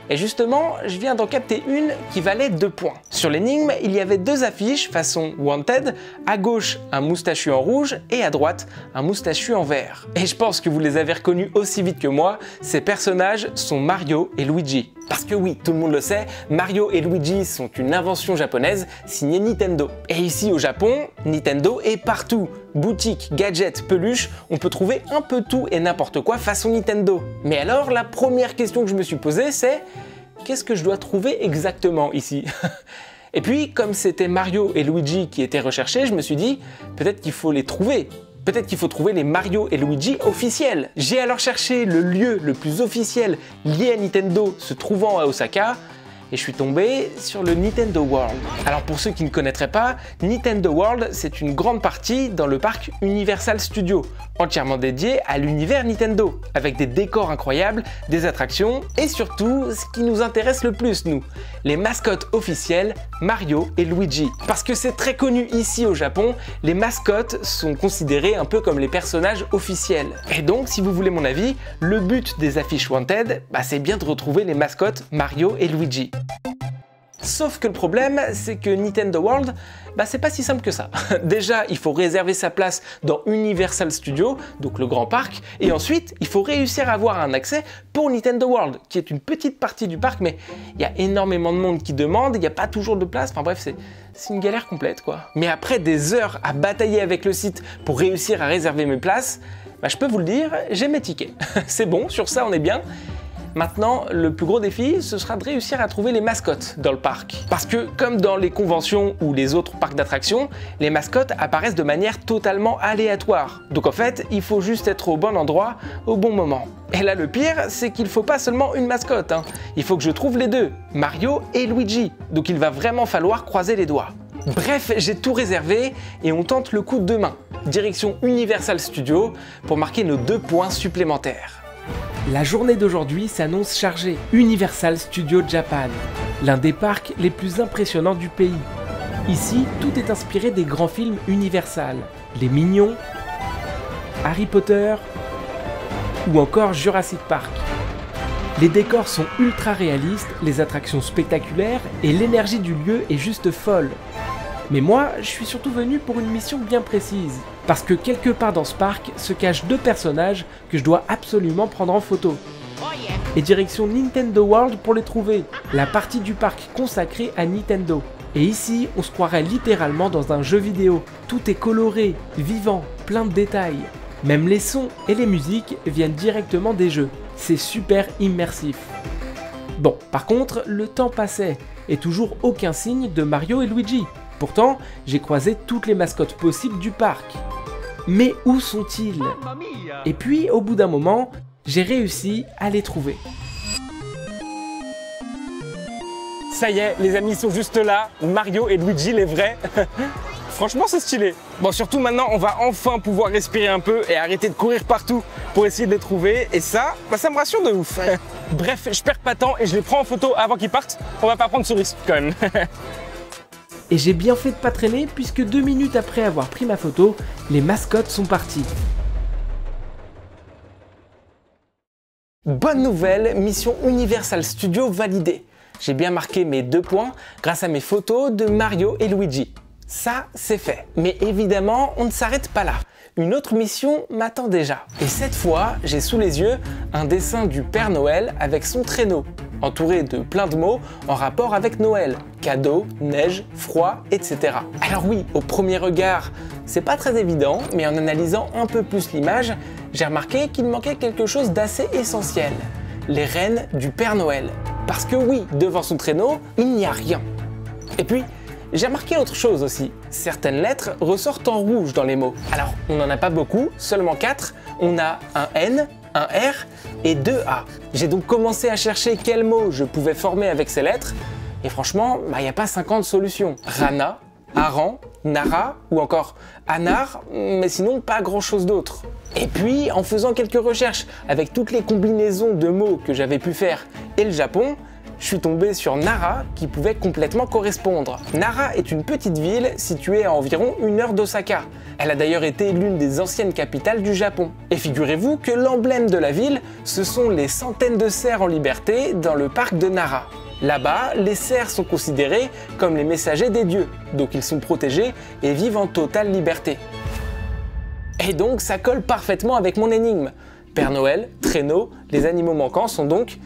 Speaker 1: Et justement, je viens d'en capter une qui valait 2 points. Sur l'énigme, il y avait 2 affiches façon Wanted, à gauche un moustachu en rouge et à droite un moustachu en vert. Et je pense que vous les avez reconnus aussi vite que moi, ces personnages sont Mario et Luigi. Parce que oui, tout le monde le sait, Mario et Luigi sont une invention japonaise signée Nintendo. Et ici au Japon, Nintendo est partout. Boutiques, gadgets, peluches, on peut trouver un peu tout et n'importe quoi façon Nintendo. Mais alors, la première question que je me suis posée, c'est qu'est-ce que je dois trouver exactement ici? Et puis, comme c'était Mario et Luigi qui étaient recherchés, je me suis dit, peut-être qu'il faut les trouver. Peut-être qu'il faut trouver les Mario et Luigi officiels. J'ai alors cherché le lieu le plus officiel lié à Nintendo se trouvant à Osaka, et je suis tombé sur le Nintendo World. Alors pour ceux qui ne connaîtraient pas, Nintendo World, c'est une grande partie dans le parc Universal Studios, entièrement dédié à l'univers Nintendo, avec des décors incroyables, des attractions, et surtout, ce qui nous intéresse le plus, nous, les mascottes officielles Mario et Luigi. Parce que c'est très connu ici au Japon, les mascottes sont considérées un peu comme les personnages officiels. Et donc, si vous voulez mon avis, le but des affiches Wanted, c'est bien de retrouver les mascottes Mario et Luigi. Sauf que le problème, c'est que Nintendo World, c'est pas si simple que ça. Déjà, il faut réserver sa place dans Universal Studios, donc le grand parc, et ensuite, il faut réussir à avoir un accès pour Nintendo World, qui est une petite partie du parc, mais il y a énormément de monde qui demande, il n'y a pas toujours de place, enfin bref, c'est une galère complète, quoi. Mais après des heures à batailler avec le site pour réussir à réserver mes places, je peux vous le dire, j'ai mes tickets. C'est bon, sur ça on est bien. Maintenant, le plus gros défi, ce sera de réussir à trouver les mascottes dans le parc. Parce que, comme dans les conventions ou les autres parcs d'attractions, les mascottes apparaissent de manière totalement aléatoire. Donc en fait, il faut juste être au bon endroit, au bon moment. Et là, le pire, c'est qu'il ne faut pas seulement une mascotte, hein. Il faut que je trouve les deux, Mario et Luigi. Donc il va vraiment falloir croiser les doigts. Bref, j'ai tout réservé et on tente le coup demain. Direction Universal Studios pour marquer nos 2 points supplémentaires.
Speaker 2: La journée d'aujourd'hui s'annonce chargée. Universal Studios Japan, l'un des parcs les plus impressionnants du pays. Ici, tout est inspiré des grands films Universal, Les Mignons, Harry Potter ou encore Jurassic Park. Les décors sont ultra réalistes, les attractions spectaculaires et l'énergie du lieu est juste folle. Mais moi, je suis surtout venu pour une mission bien précise. Parce que quelque part dans ce parc se cachent 2 personnages que je dois absolument prendre en photo. Et direction Nintendo World pour les trouver, la partie du parc consacrée à Nintendo. Et ici, on se croirait littéralement dans un jeu vidéo. Tout est coloré, vivant, plein de détails. Même les sons et les musiques viennent directement des jeux. C'est super immersif. Bon, par contre, le temps passait, et toujours aucun signe de Mario et Luigi. Pourtant, j'ai croisé toutes les mascottes possibles du parc. Mais où sont-ils? Et puis, au bout d'un moment, j'ai réussi à les trouver.
Speaker 1: Ça y est, les amis sont juste là, Mario et Luigi, les vrais. Franchement, c'est stylé. Bon, surtout maintenant, on va enfin pouvoir respirer un peu et arrêter de courir partout pour essayer de les trouver. Et ça, ça me rassure de ouf. Bref, je perds pas de temps et je les prends en photo avant qu'ils partent. On va pas prendre ce risque quand même.
Speaker 2: Et j'ai bien fait de pas traîner puisque 2 minutes après avoir pris ma photo, les mascottes sont parties.
Speaker 1: Bonne nouvelle, mission Universal Studios validée. J'ai bien marqué mes 2 points grâce à mes photos de Mario et Luigi. Ça, c'est fait. Mais évidemment, on ne s'arrête pas là. Une autre mission m'attend déjà. Et cette fois, j'ai sous les yeux un dessin du Père Noël avec son traîneau, entouré de plein de mots en rapport avec Noël. Cadeaux, neige, froid, etc. Alors oui, au premier regard, c'est pas très évident, mais en analysant un peu plus l'image, j'ai remarqué qu'il manquait quelque chose d'assez essentiel. Les rennes du Père Noël. Parce que oui, devant son traîneau, il n'y a rien. Et puis, j'ai remarqué autre chose aussi. Certaines lettres ressortent en rouge dans les mots. Alors, on n'en a pas beaucoup, seulement 4. On a un N, un R et 2 A. J'ai donc commencé à chercher quels mots je pouvais former avec ces lettres. Et franchement, il n'y a pas 50 solutions. Rana, Aran, Nara ou encore Anar, mais sinon pas grand chose d'autre. Et puis, en faisant quelques recherches avec toutes les combinaisons de mots que j'avais pu faire et le Japon, je suis tombé sur Nara qui pouvait complètement correspondre. Nara est une petite ville située à environ 1 heure d'Osaka. Elle a d'ailleurs été l'une des anciennes capitales du Japon. Et figurez-vous que l'emblème de la ville, ce sont les centaines de cerfs en liberté dans le parc de Nara. Là-bas, les cerfs sont considérés comme les messagers des dieux, donc ils sont protégés et vivent en totale liberté. Et donc ça colle parfaitement avec mon énigme. Père Noël, traîneau, les animaux manquants sont donc...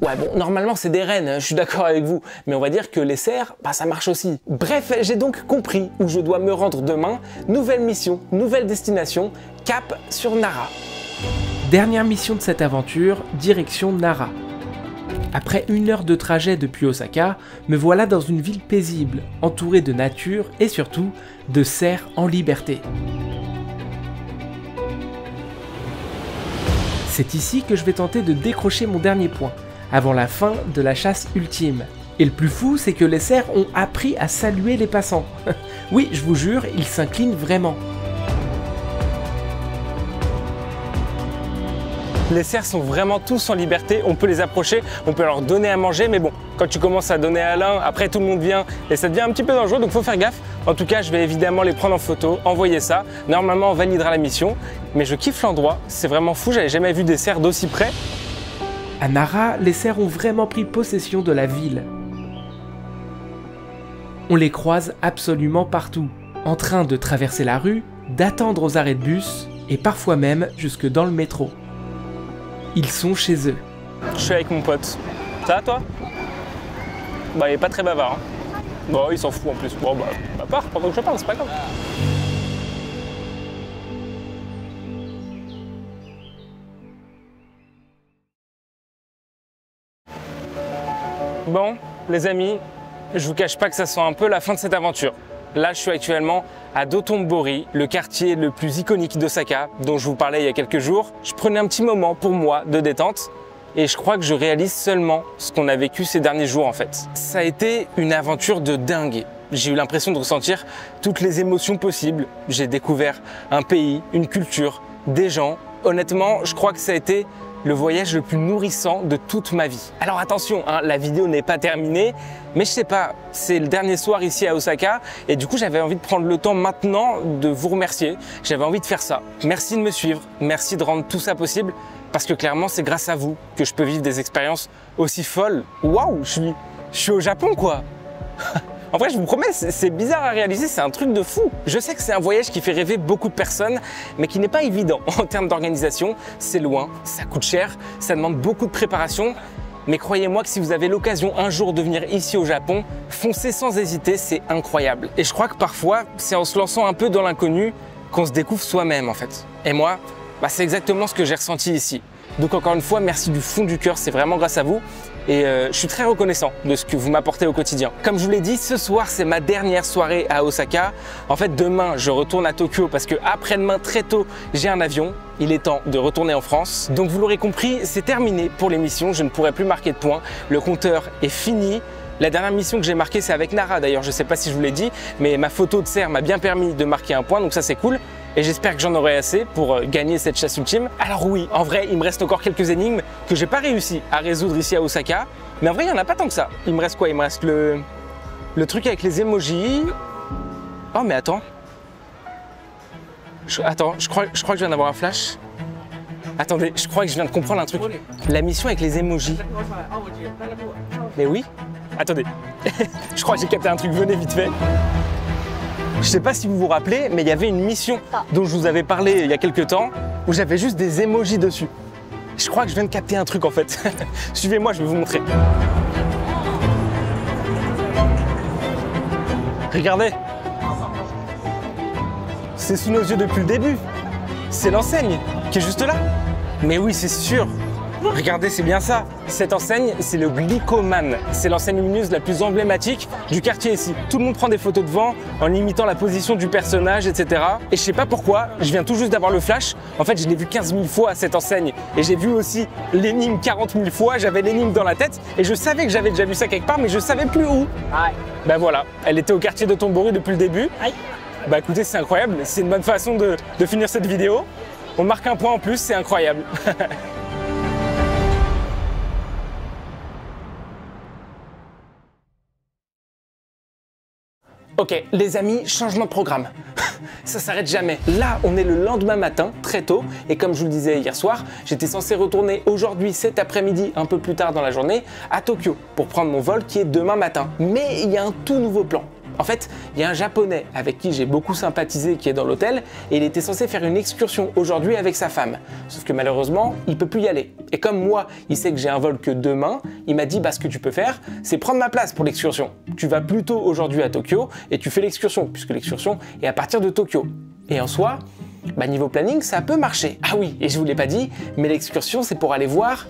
Speaker 1: Ouais bon, normalement c'est des rennes, je suis d'accord avec vous, mais on va dire que les cerfs, ça marche aussi. Bref, j'ai donc compris où je dois me rendre demain. Nouvelle mission, nouvelle destination, cap sur Nara.
Speaker 2: Dernière mission de cette aventure, direction Nara. Après 1 heure de trajet depuis Osaka, me voilà dans une ville paisible, entourée de nature et surtout de cerfs en liberté. C'est ici que je vais tenter de décrocher mon dernier point, avant la fin de la chasse ultime. Et le plus fou, c'est que les cerfs ont appris à saluer les passants. Oui, je vous jure, ils s'inclinent vraiment.
Speaker 1: Les cerfs sont vraiment tous en liberté, on peut les approcher, on peut leur donner à manger, mais bon, quand tu commences à donner à l'un, après tout le monde vient et ça devient un petit peu dangereux, donc faut faire gaffe. En tout cas, je vais évidemment les prendre en photo, envoyer ça. Normalement, on validera la mission, mais je kiffe l'endroit, c'est vraiment fou, j'avais jamais vu des cerfs d'aussi près.
Speaker 2: À Nara, les cerfs ont vraiment pris possession de la ville. On les croise absolument partout, en train de traverser la rue, d'attendre aux arrêts de bus et parfois même jusque dans le métro. Ils sont chez eux.
Speaker 1: Je suis avec mon pote. Ça va toi? Il est pas très bavard. Hein. Bon, il s'en fout en plus. Bon, part pendant que je parle, c'est pas grave. Bon, les amis, je vous cache pas que ça sent un peu la fin de cette aventure. Là, je suis actuellement à Dotonbori, le quartier le plus iconique d'Osaka, dont je vous parlais il y a quelques jours. Je prenais un petit moment pour moi de détente et je crois que je réalise seulement ce qu'on a vécu ces derniers jours en fait. Ça a été une aventure de dingue. J'ai eu l'impression de ressentir toutes les émotions possibles. J'ai découvert un pays, une culture, des gens. Honnêtement, je crois que ça a été le voyage le plus nourrissant de toute ma vie. Alors attention, hein, la vidéo n'est pas terminée, mais je sais pas, c'est le dernier soir ici à Osaka et du coup j'avais envie de prendre le temps maintenant de vous remercier. J'avais envie de faire ça. Merci de me suivre, merci de rendre tout ça possible parce que clairement c'est grâce à vous que je peux vivre des expériences aussi folles. Waouh, je suis au Japon quoi. En vrai, je vous promets, c'est bizarre à réaliser, c'est un truc de fou. Je sais que c'est un voyage qui fait rêver beaucoup de personnes, mais qui n'est pas évident en termes d'organisation. C'est loin, ça coûte cher, ça demande beaucoup de préparation. Mais croyez-moi que si vous avez l'occasion un jour de venir ici au Japon, foncez sans hésiter, c'est incroyable. Et je crois que parfois, c'est en se lançant un peu dans l'inconnu qu'on se découvre soi-même en fait. Et moi, c'est exactement ce que j'ai ressenti ici. Donc encore une fois, merci du fond du cœur, c'est vraiment grâce à vous. Et je suis très reconnaissant de ce que vous m'apportez au quotidien. Comme je vous l'ai dit, ce soir, c'est ma dernière soirée à Osaka. En fait, demain, je retourne à Tokyo parce que après-demain, très tôt, j'ai un avion. Il est temps de retourner en France. Donc vous l'aurez compris, c'est terminé pour l'émission. Je ne pourrai plus marquer de points. Le compteur est fini. La dernière mission que j'ai marquée, c'est avec Nara d'ailleurs. Je ne sais pas si je vous l'ai dit, mais ma photo de cerf m'a bien permis de marquer un point. Donc ça, c'est cool. Et j'espère que j'en aurai assez pour gagner cette chasse ultime. Alors oui, en vrai, il me reste encore quelques énigmes que j'ai pas réussi à résoudre ici à Osaka. Mais en vrai, il n'y en a pas tant que ça. Il me reste quoi? Il me reste le truc avec les emojis. Oh mais attends. Attends, je crois que je viens d'avoir un flash. Attendez, je crois que je viens de comprendre un truc. La mission avec les emojis. Mais oui. Attendez. Je crois que j'ai capté un truc, venez vite fait. Je sais pas si vous vous rappelez, mais il y avait une mission dont je vous avais parlé il y a quelques temps où j'avais juste des emojis dessus. Je crois que je viens de capter un truc en fait. Suivez-moi, je vais vous montrer. Regardez. C'est sous nos yeux depuis le début. C'est l'enseigne qui est juste là. Mais oui, c'est sûr. Regardez, c'est bien ça. Cette enseigne, c'est le Glicoman. C'est l'enseigne lumineuse la plus emblématique du quartier ici. Tout le monde prend des photos devant en imitant la position du personnage, etc. Et je sais pas pourquoi, je viens tout juste d'avoir le flash. En fait, je l'ai vu 15 000 fois cette enseigne. Et j'ai vu aussi l'énigme 40 000 fois. J'avais l'énigme dans la tête. Et je savais que j'avais déjà vu ça quelque part, mais je savais plus où. Ben voilà, elle était au quartier de Tomboru depuis le début. Bah écoutez, c'est incroyable. C'est une bonne façon de finir cette vidéo. On marque un point en plus, c'est incroyable. Ok, les amis, changement de programme. Ça s'arrête jamais. Là, on est le lendemain matin, très tôt, et comme je vous le disais hier soir, j'étais censé retourner aujourd'hui, cet après-midi, un peu plus tard dans la journée, à Tokyo, pour prendre mon vol qui est demain matin. Mais il y a un tout nouveau plan. En fait, il y a un Japonais avec qui j'ai beaucoup sympathisé qui est dans l'hôtel et il était censé faire une excursion aujourd'hui avec sa femme. Sauf que malheureusement, il peut plus y aller. Et comme moi, il sait que j'ai un vol que demain, il m'a dit ce que tu peux faire, c'est prendre ma place pour l'excursion. Tu vas plutôt aujourd'hui à Tokyo et tu fais l'excursion, puisque l'excursion est à partir de Tokyo. Et en soi, niveau planning, ça peut marcher. Ah oui, et je vous l'ai pas dit, mais l'excursion, c'est pour aller voir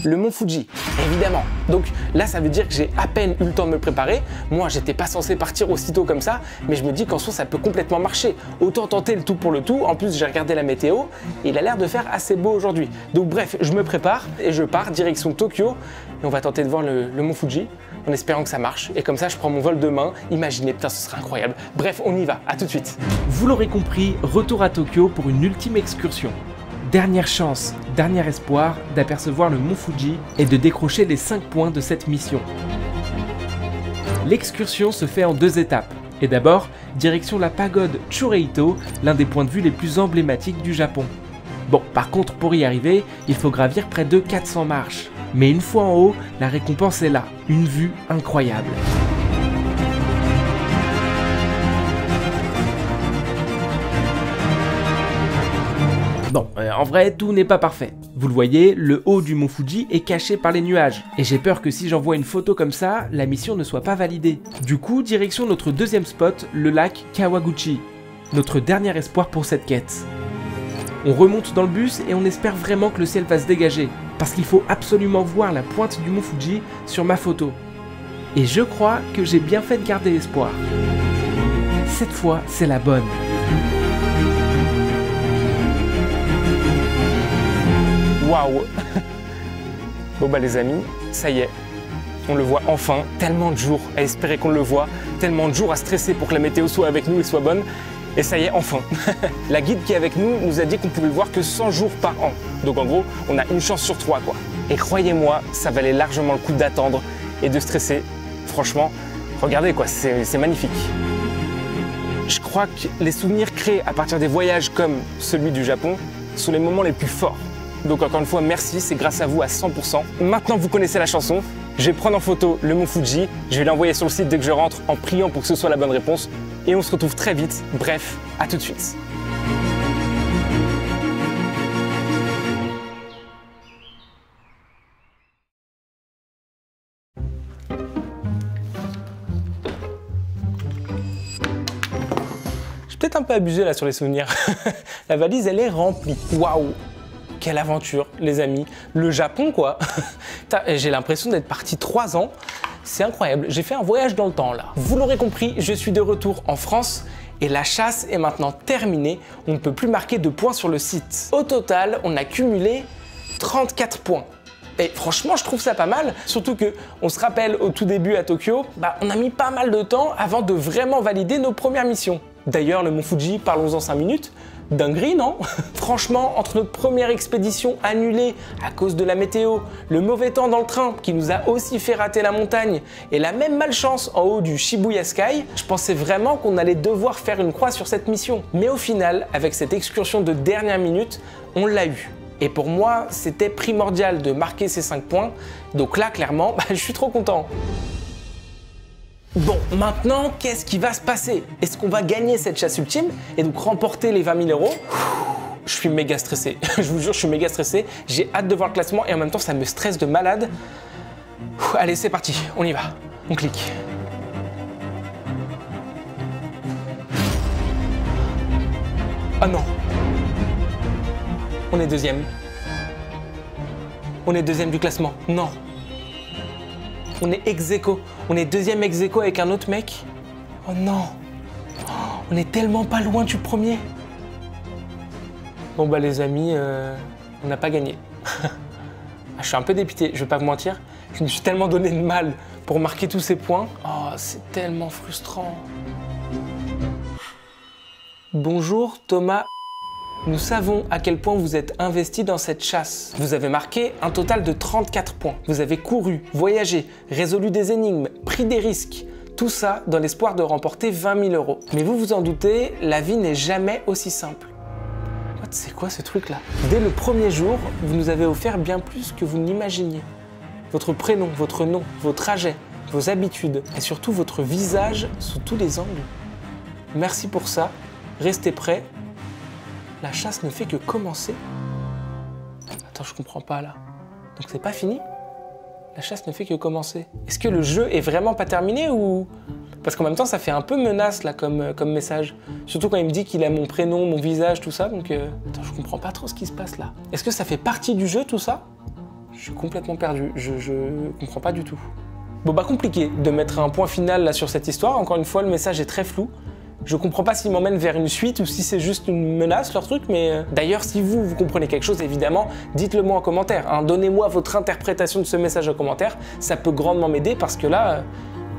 Speaker 1: le mont Fuji, évidemment. Donc là, ça veut dire que j'ai à peine eu le temps de me préparer. Moi, j'étais pas censé partir aussitôt comme ça, mais je me dis qu'en soi, ça peut complètement marcher. Autant tenter le tout pour le tout. En plus, j'ai regardé la météo et il a l'air de faire assez beau aujourd'hui. Donc bref, je me prépare et je pars direction Tokyo et on va tenter de voir le mont Fuji en espérant que ça marche. Et comme ça, je prends mon vol demain. Imaginez, putain, ce serait incroyable. Bref, on y va. À tout de suite.
Speaker 2: Vous l'aurez compris, retour à Tokyo pour une ultime excursion. Dernière chance, dernier espoir d'apercevoir le mont Fuji et de décrocher les 5 points de cette mission. L'excursion se fait en 2 étapes. Et d'abord, direction la pagode Chureito, l'un des points de vue les plus emblématiques du Japon. Bon, par contre, pour y arriver, il faut gravir près de 400 marches. Mais une fois en haut, la récompense est là, une vue incroyable. Bon, en vrai, tout n'est pas parfait. Vous le voyez, le haut du mont Fuji est caché par les nuages. Et j'ai peur que si j'envoie une photo comme ça, la mission ne soit pas validée. Du coup, direction notre deuxième spot, le lac Kawaguchi. Notre dernier espoir pour cette quête. On remonte dans le bus et on espère vraiment que le ciel va se dégager. Parce qu'il faut absolument voir la pointe du mont Fuji sur ma photo. Et je crois que j'ai bien fait de garder espoir. Cette fois, c'est la bonne.
Speaker 1: Waouh. Bon les amis, ça y est, on le voit enfin. Tellement de jours à espérer qu'on le voit, tellement de jours à stresser pour que la météo soit avec nous et soit bonne. Et ça y est, enfin. La guide qui est avec nous a dit qu'on pouvait le voir que 100 jours par an. Donc en gros, on a une chance sur 3 quoi. Et croyez-moi, ça valait largement le coup d'attendre et de stresser. Franchement, regardez quoi, c'est magnifique. Je crois que les souvenirs créés à partir des voyages comme celui du Japon sont les moments les plus forts. Donc encore une fois, merci, c'est grâce à vous à 100%. Maintenant que vous connaissez la chanson, Je vais prendre en photo le mont Fuji, je vais l'envoyer sur le site dès que je rentre en priant pour que ce soit la bonne réponse. Et on se retrouve très vite. Bref, à tout de suite. Peut-être un peu abusé là sur les souvenirs. La valise elle est remplie. Waouh! Quelle aventure les amis. Le Japon quoi. J'ai l'impression d'être parti 3 ans. C'est incroyable. J'ai fait un voyage dans le temps là. Vous l'aurez compris, je suis de retour en France et la chasse est maintenant terminée. On ne peut plus marquer de points sur le site. Au total, on a cumulé 34 points. Et franchement, je trouve ça pas mal, surtout que on se rappelle au tout début à Tokyo, on a mis pas mal de temps avant de vraiment valider nos premières missions. D'ailleurs, le mont Fuji, parlons-en 5 minutes, dinguerie, non? Franchement, entre notre première expédition annulée à cause de la météo, le mauvais temps dans le train qui nous a aussi fait rater la montagne et la même malchance en haut du Shibuya Sky, je pensais vraiment qu'on allait devoir faire une croix sur cette mission. Mais au final, avec cette excursion de dernière minute, on l'a eu. Et pour moi, c'était primordial de marquer ces 5 points. Donc là, clairement, je suis trop content. Bon, maintenant, qu'est-ce qui va se passer? Est-ce qu'on va gagner cette chasse ultime et donc remporter les 20 000 €? Je suis méga stressé. Je vous jure, je suis méga stressé. J'ai hâte de voir le classement et en même temps, ça me stresse de malade. Allez, c'est parti. On y va. On clique. Ah non. On est deuxième. On est deuxième du classement. Non. On est ex-aequo. On est deuxième ex-aequo avec un autre mec. Oh non. On est tellement pas loin du premier. Bon les amis, on n'a pas gagné. Je suis un peu dépité, je vais pas vous mentir. Je me suis tellement donné de mal pour marquer tous ces points. Oh, c'est tellement frustrant. Bonjour Thomas. Nous savons à quel point vous êtes investi dans cette chasse. Vous avez marqué un total de 34 points. Vous avez couru, voyagé, résolu des énigmes, pris des risques. Tout ça dans l'espoir de remporter 20 000 €. Mais vous vous en doutez, la vie n'est jamais aussi simple. C'est quoi ce truc là? Dès le premier jour, vous nous avez offert bien plus que vous n'imaginiez. Votre prénom, votre nom, vos trajets, vos habitudes et surtout votre visage sous tous les angles. Merci pour ça. Restez prêts. La chasse ne fait que commencer. Attends, je comprends pas là. Donc c'est pas fini? La chasse ne fait que commencer. Est-ce que le jeu est vraiment pas terminé ou... Parce qu'en même temps, ça fait un peu menace là comme message. Surtout quand il me dit qu'il a mon prénom, mon visage, tout ça. Donc attends, je comprends pas trop ce qui se passe là. Est-ce que ça fait partie du jeu tout ça? Je suis complètement perdu. Je comprends pas du tout. Bon compliqué de mettre un point final là sur cette histoire. Encore une fois, le message est très flou. Je comprends pas s'ils m'emmènent vers une suite ou si c'est juste une menace, leur truc, mais... D'ailleurs, si vous comprenez quelque chose, évidemment, dites-le moi en commentaire. Hein. Donnez-moi votre interprétation de ce message en commentaire. Ça peut grandement m'aider parce que là,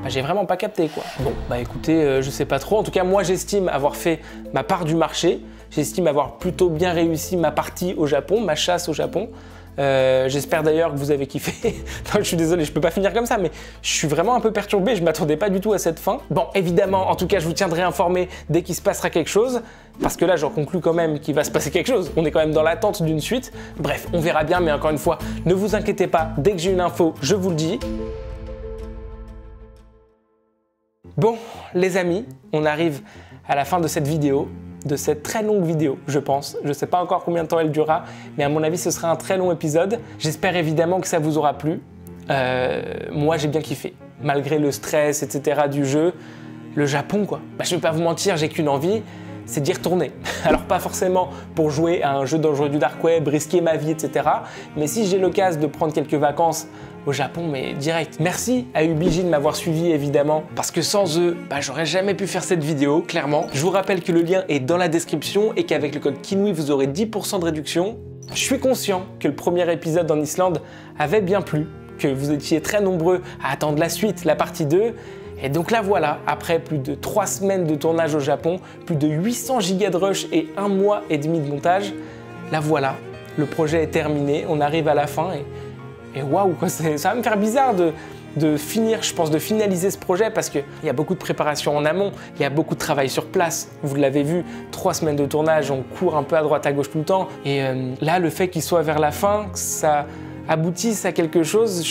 Speaker 1: j'ai vraiment pas capté, quoi. Bon, écoutez, je sais pas trop. En tout cas, moi, j'estime avoir fait ma part du marché. J'estime avoir plutôt bien réussi ma partie au Japon, ma chasse au Japon. J'espère d'ailleurs que vous avez kiffé. Non, je suis désolé, je peux pas finir comme ça, mais je suis vraiment un peu perturbé, je m'attendais pas du tout à cette fin. Bon, évidemment, en tout cas, je vous tiendrai informé dès qu'il se passera quelque chose, parce que là, j'en conclus quand même qu'il va se passer quelque chose. On est quand même dans l'attente d'une suite. Bref, on verra bien, mais encore une fois, ne vous inquiétez pas, dès que j'ai une info, je vous le dis. Bon, les amis, on arrive à la fin de cette vidéo. De cette très longue vidéo, je pense. Je ne sais pas encore combien de temps elle durera, mais à mon avis, ce sera un très long épisode. J'espère évidemment que ça vous aura plu. Moi, j'ai bien kiffé. Malgré le stress, etc. du jeu, le Japon, quoi. Je ne vais pas vous mentir, j'ai qu'une envie, c'est d'y retourner. Alors, pas forcément pour jouer à un jeu dangereux du dark web, risquer ma vie, etc. Mais si j'ai l'occasion de prendre quelques vacances au Japon, mais direct. Merci à UBJ de m'avoir suivi, évidemment, parce que sans eux, j'aurais jamais pu faire cette vidéo, clairement. Je vous rappelle que le lien est dans la description et qu'avec le code KINOUI, vous aurez 10% de réduction. Je suis conscient que le premier épisode en Islande avait bien plu, que vous étiez très nombreux à attendre la suite, la partie 2. Et donc là voilà, après plus de 3 semaines de tournage au Japon, plus de 800 gigas de rush et 1 mois et demi de montage, là voilà, le projet est terminé, on arrive à la fin et waouh, ça va me faire bizarre de finir, je pense, de finaliser ce projet parce qu'il y a beaucoup de préparation en amont, il y a beaucoup de travail sur place. Vous l'avez vu, 3 semaines de tournage, on court un peu à droite à gauche tout le temps. Et là, le fait qu'il soit vers la fin, ça aboutisse à quelque chose,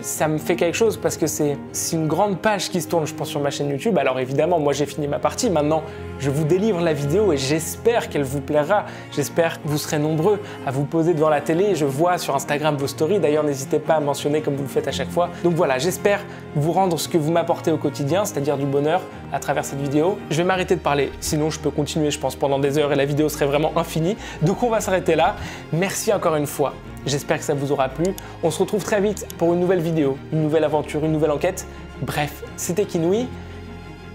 Speaker 1: ça me fait quelque chose parce que c'est une grande page qui se tourne, je pense, sur ma chaîne YouTube. Alors évidemment, moi j'ai fini ma partie, maintenant je vous délivre la vidéo et j'espère qu'elle vous plaira. J'espère que vous serez nombreux à vous poser devant la télé. Je vois sur Instagram vos stories, d'ailleurs n'hésitez pas à mentionner comme vous le faites à chaque fois. Donc voilà, j'espère vous rendre ce que vous m'apportez au quotidien, c'est-à-dire du bonheur à travers cette vidéo. Je vais m'arrêter de parler, sinon je peux continuer je pense pendant des heures et la vidéo serait vraiment infinie. Donc on va s'arrêter là. Merci encore une fois. J'espère que ça vous aura plu. On se retrouve très vite pour une nouvelle vidéo, une nouvelle aventure, une nouvelle enquête. Bref, c'était Kinui.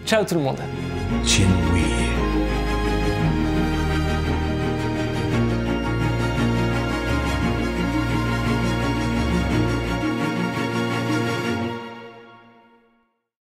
Speaker 1: Ciao tout le monde.
Speaker 3: Kinui.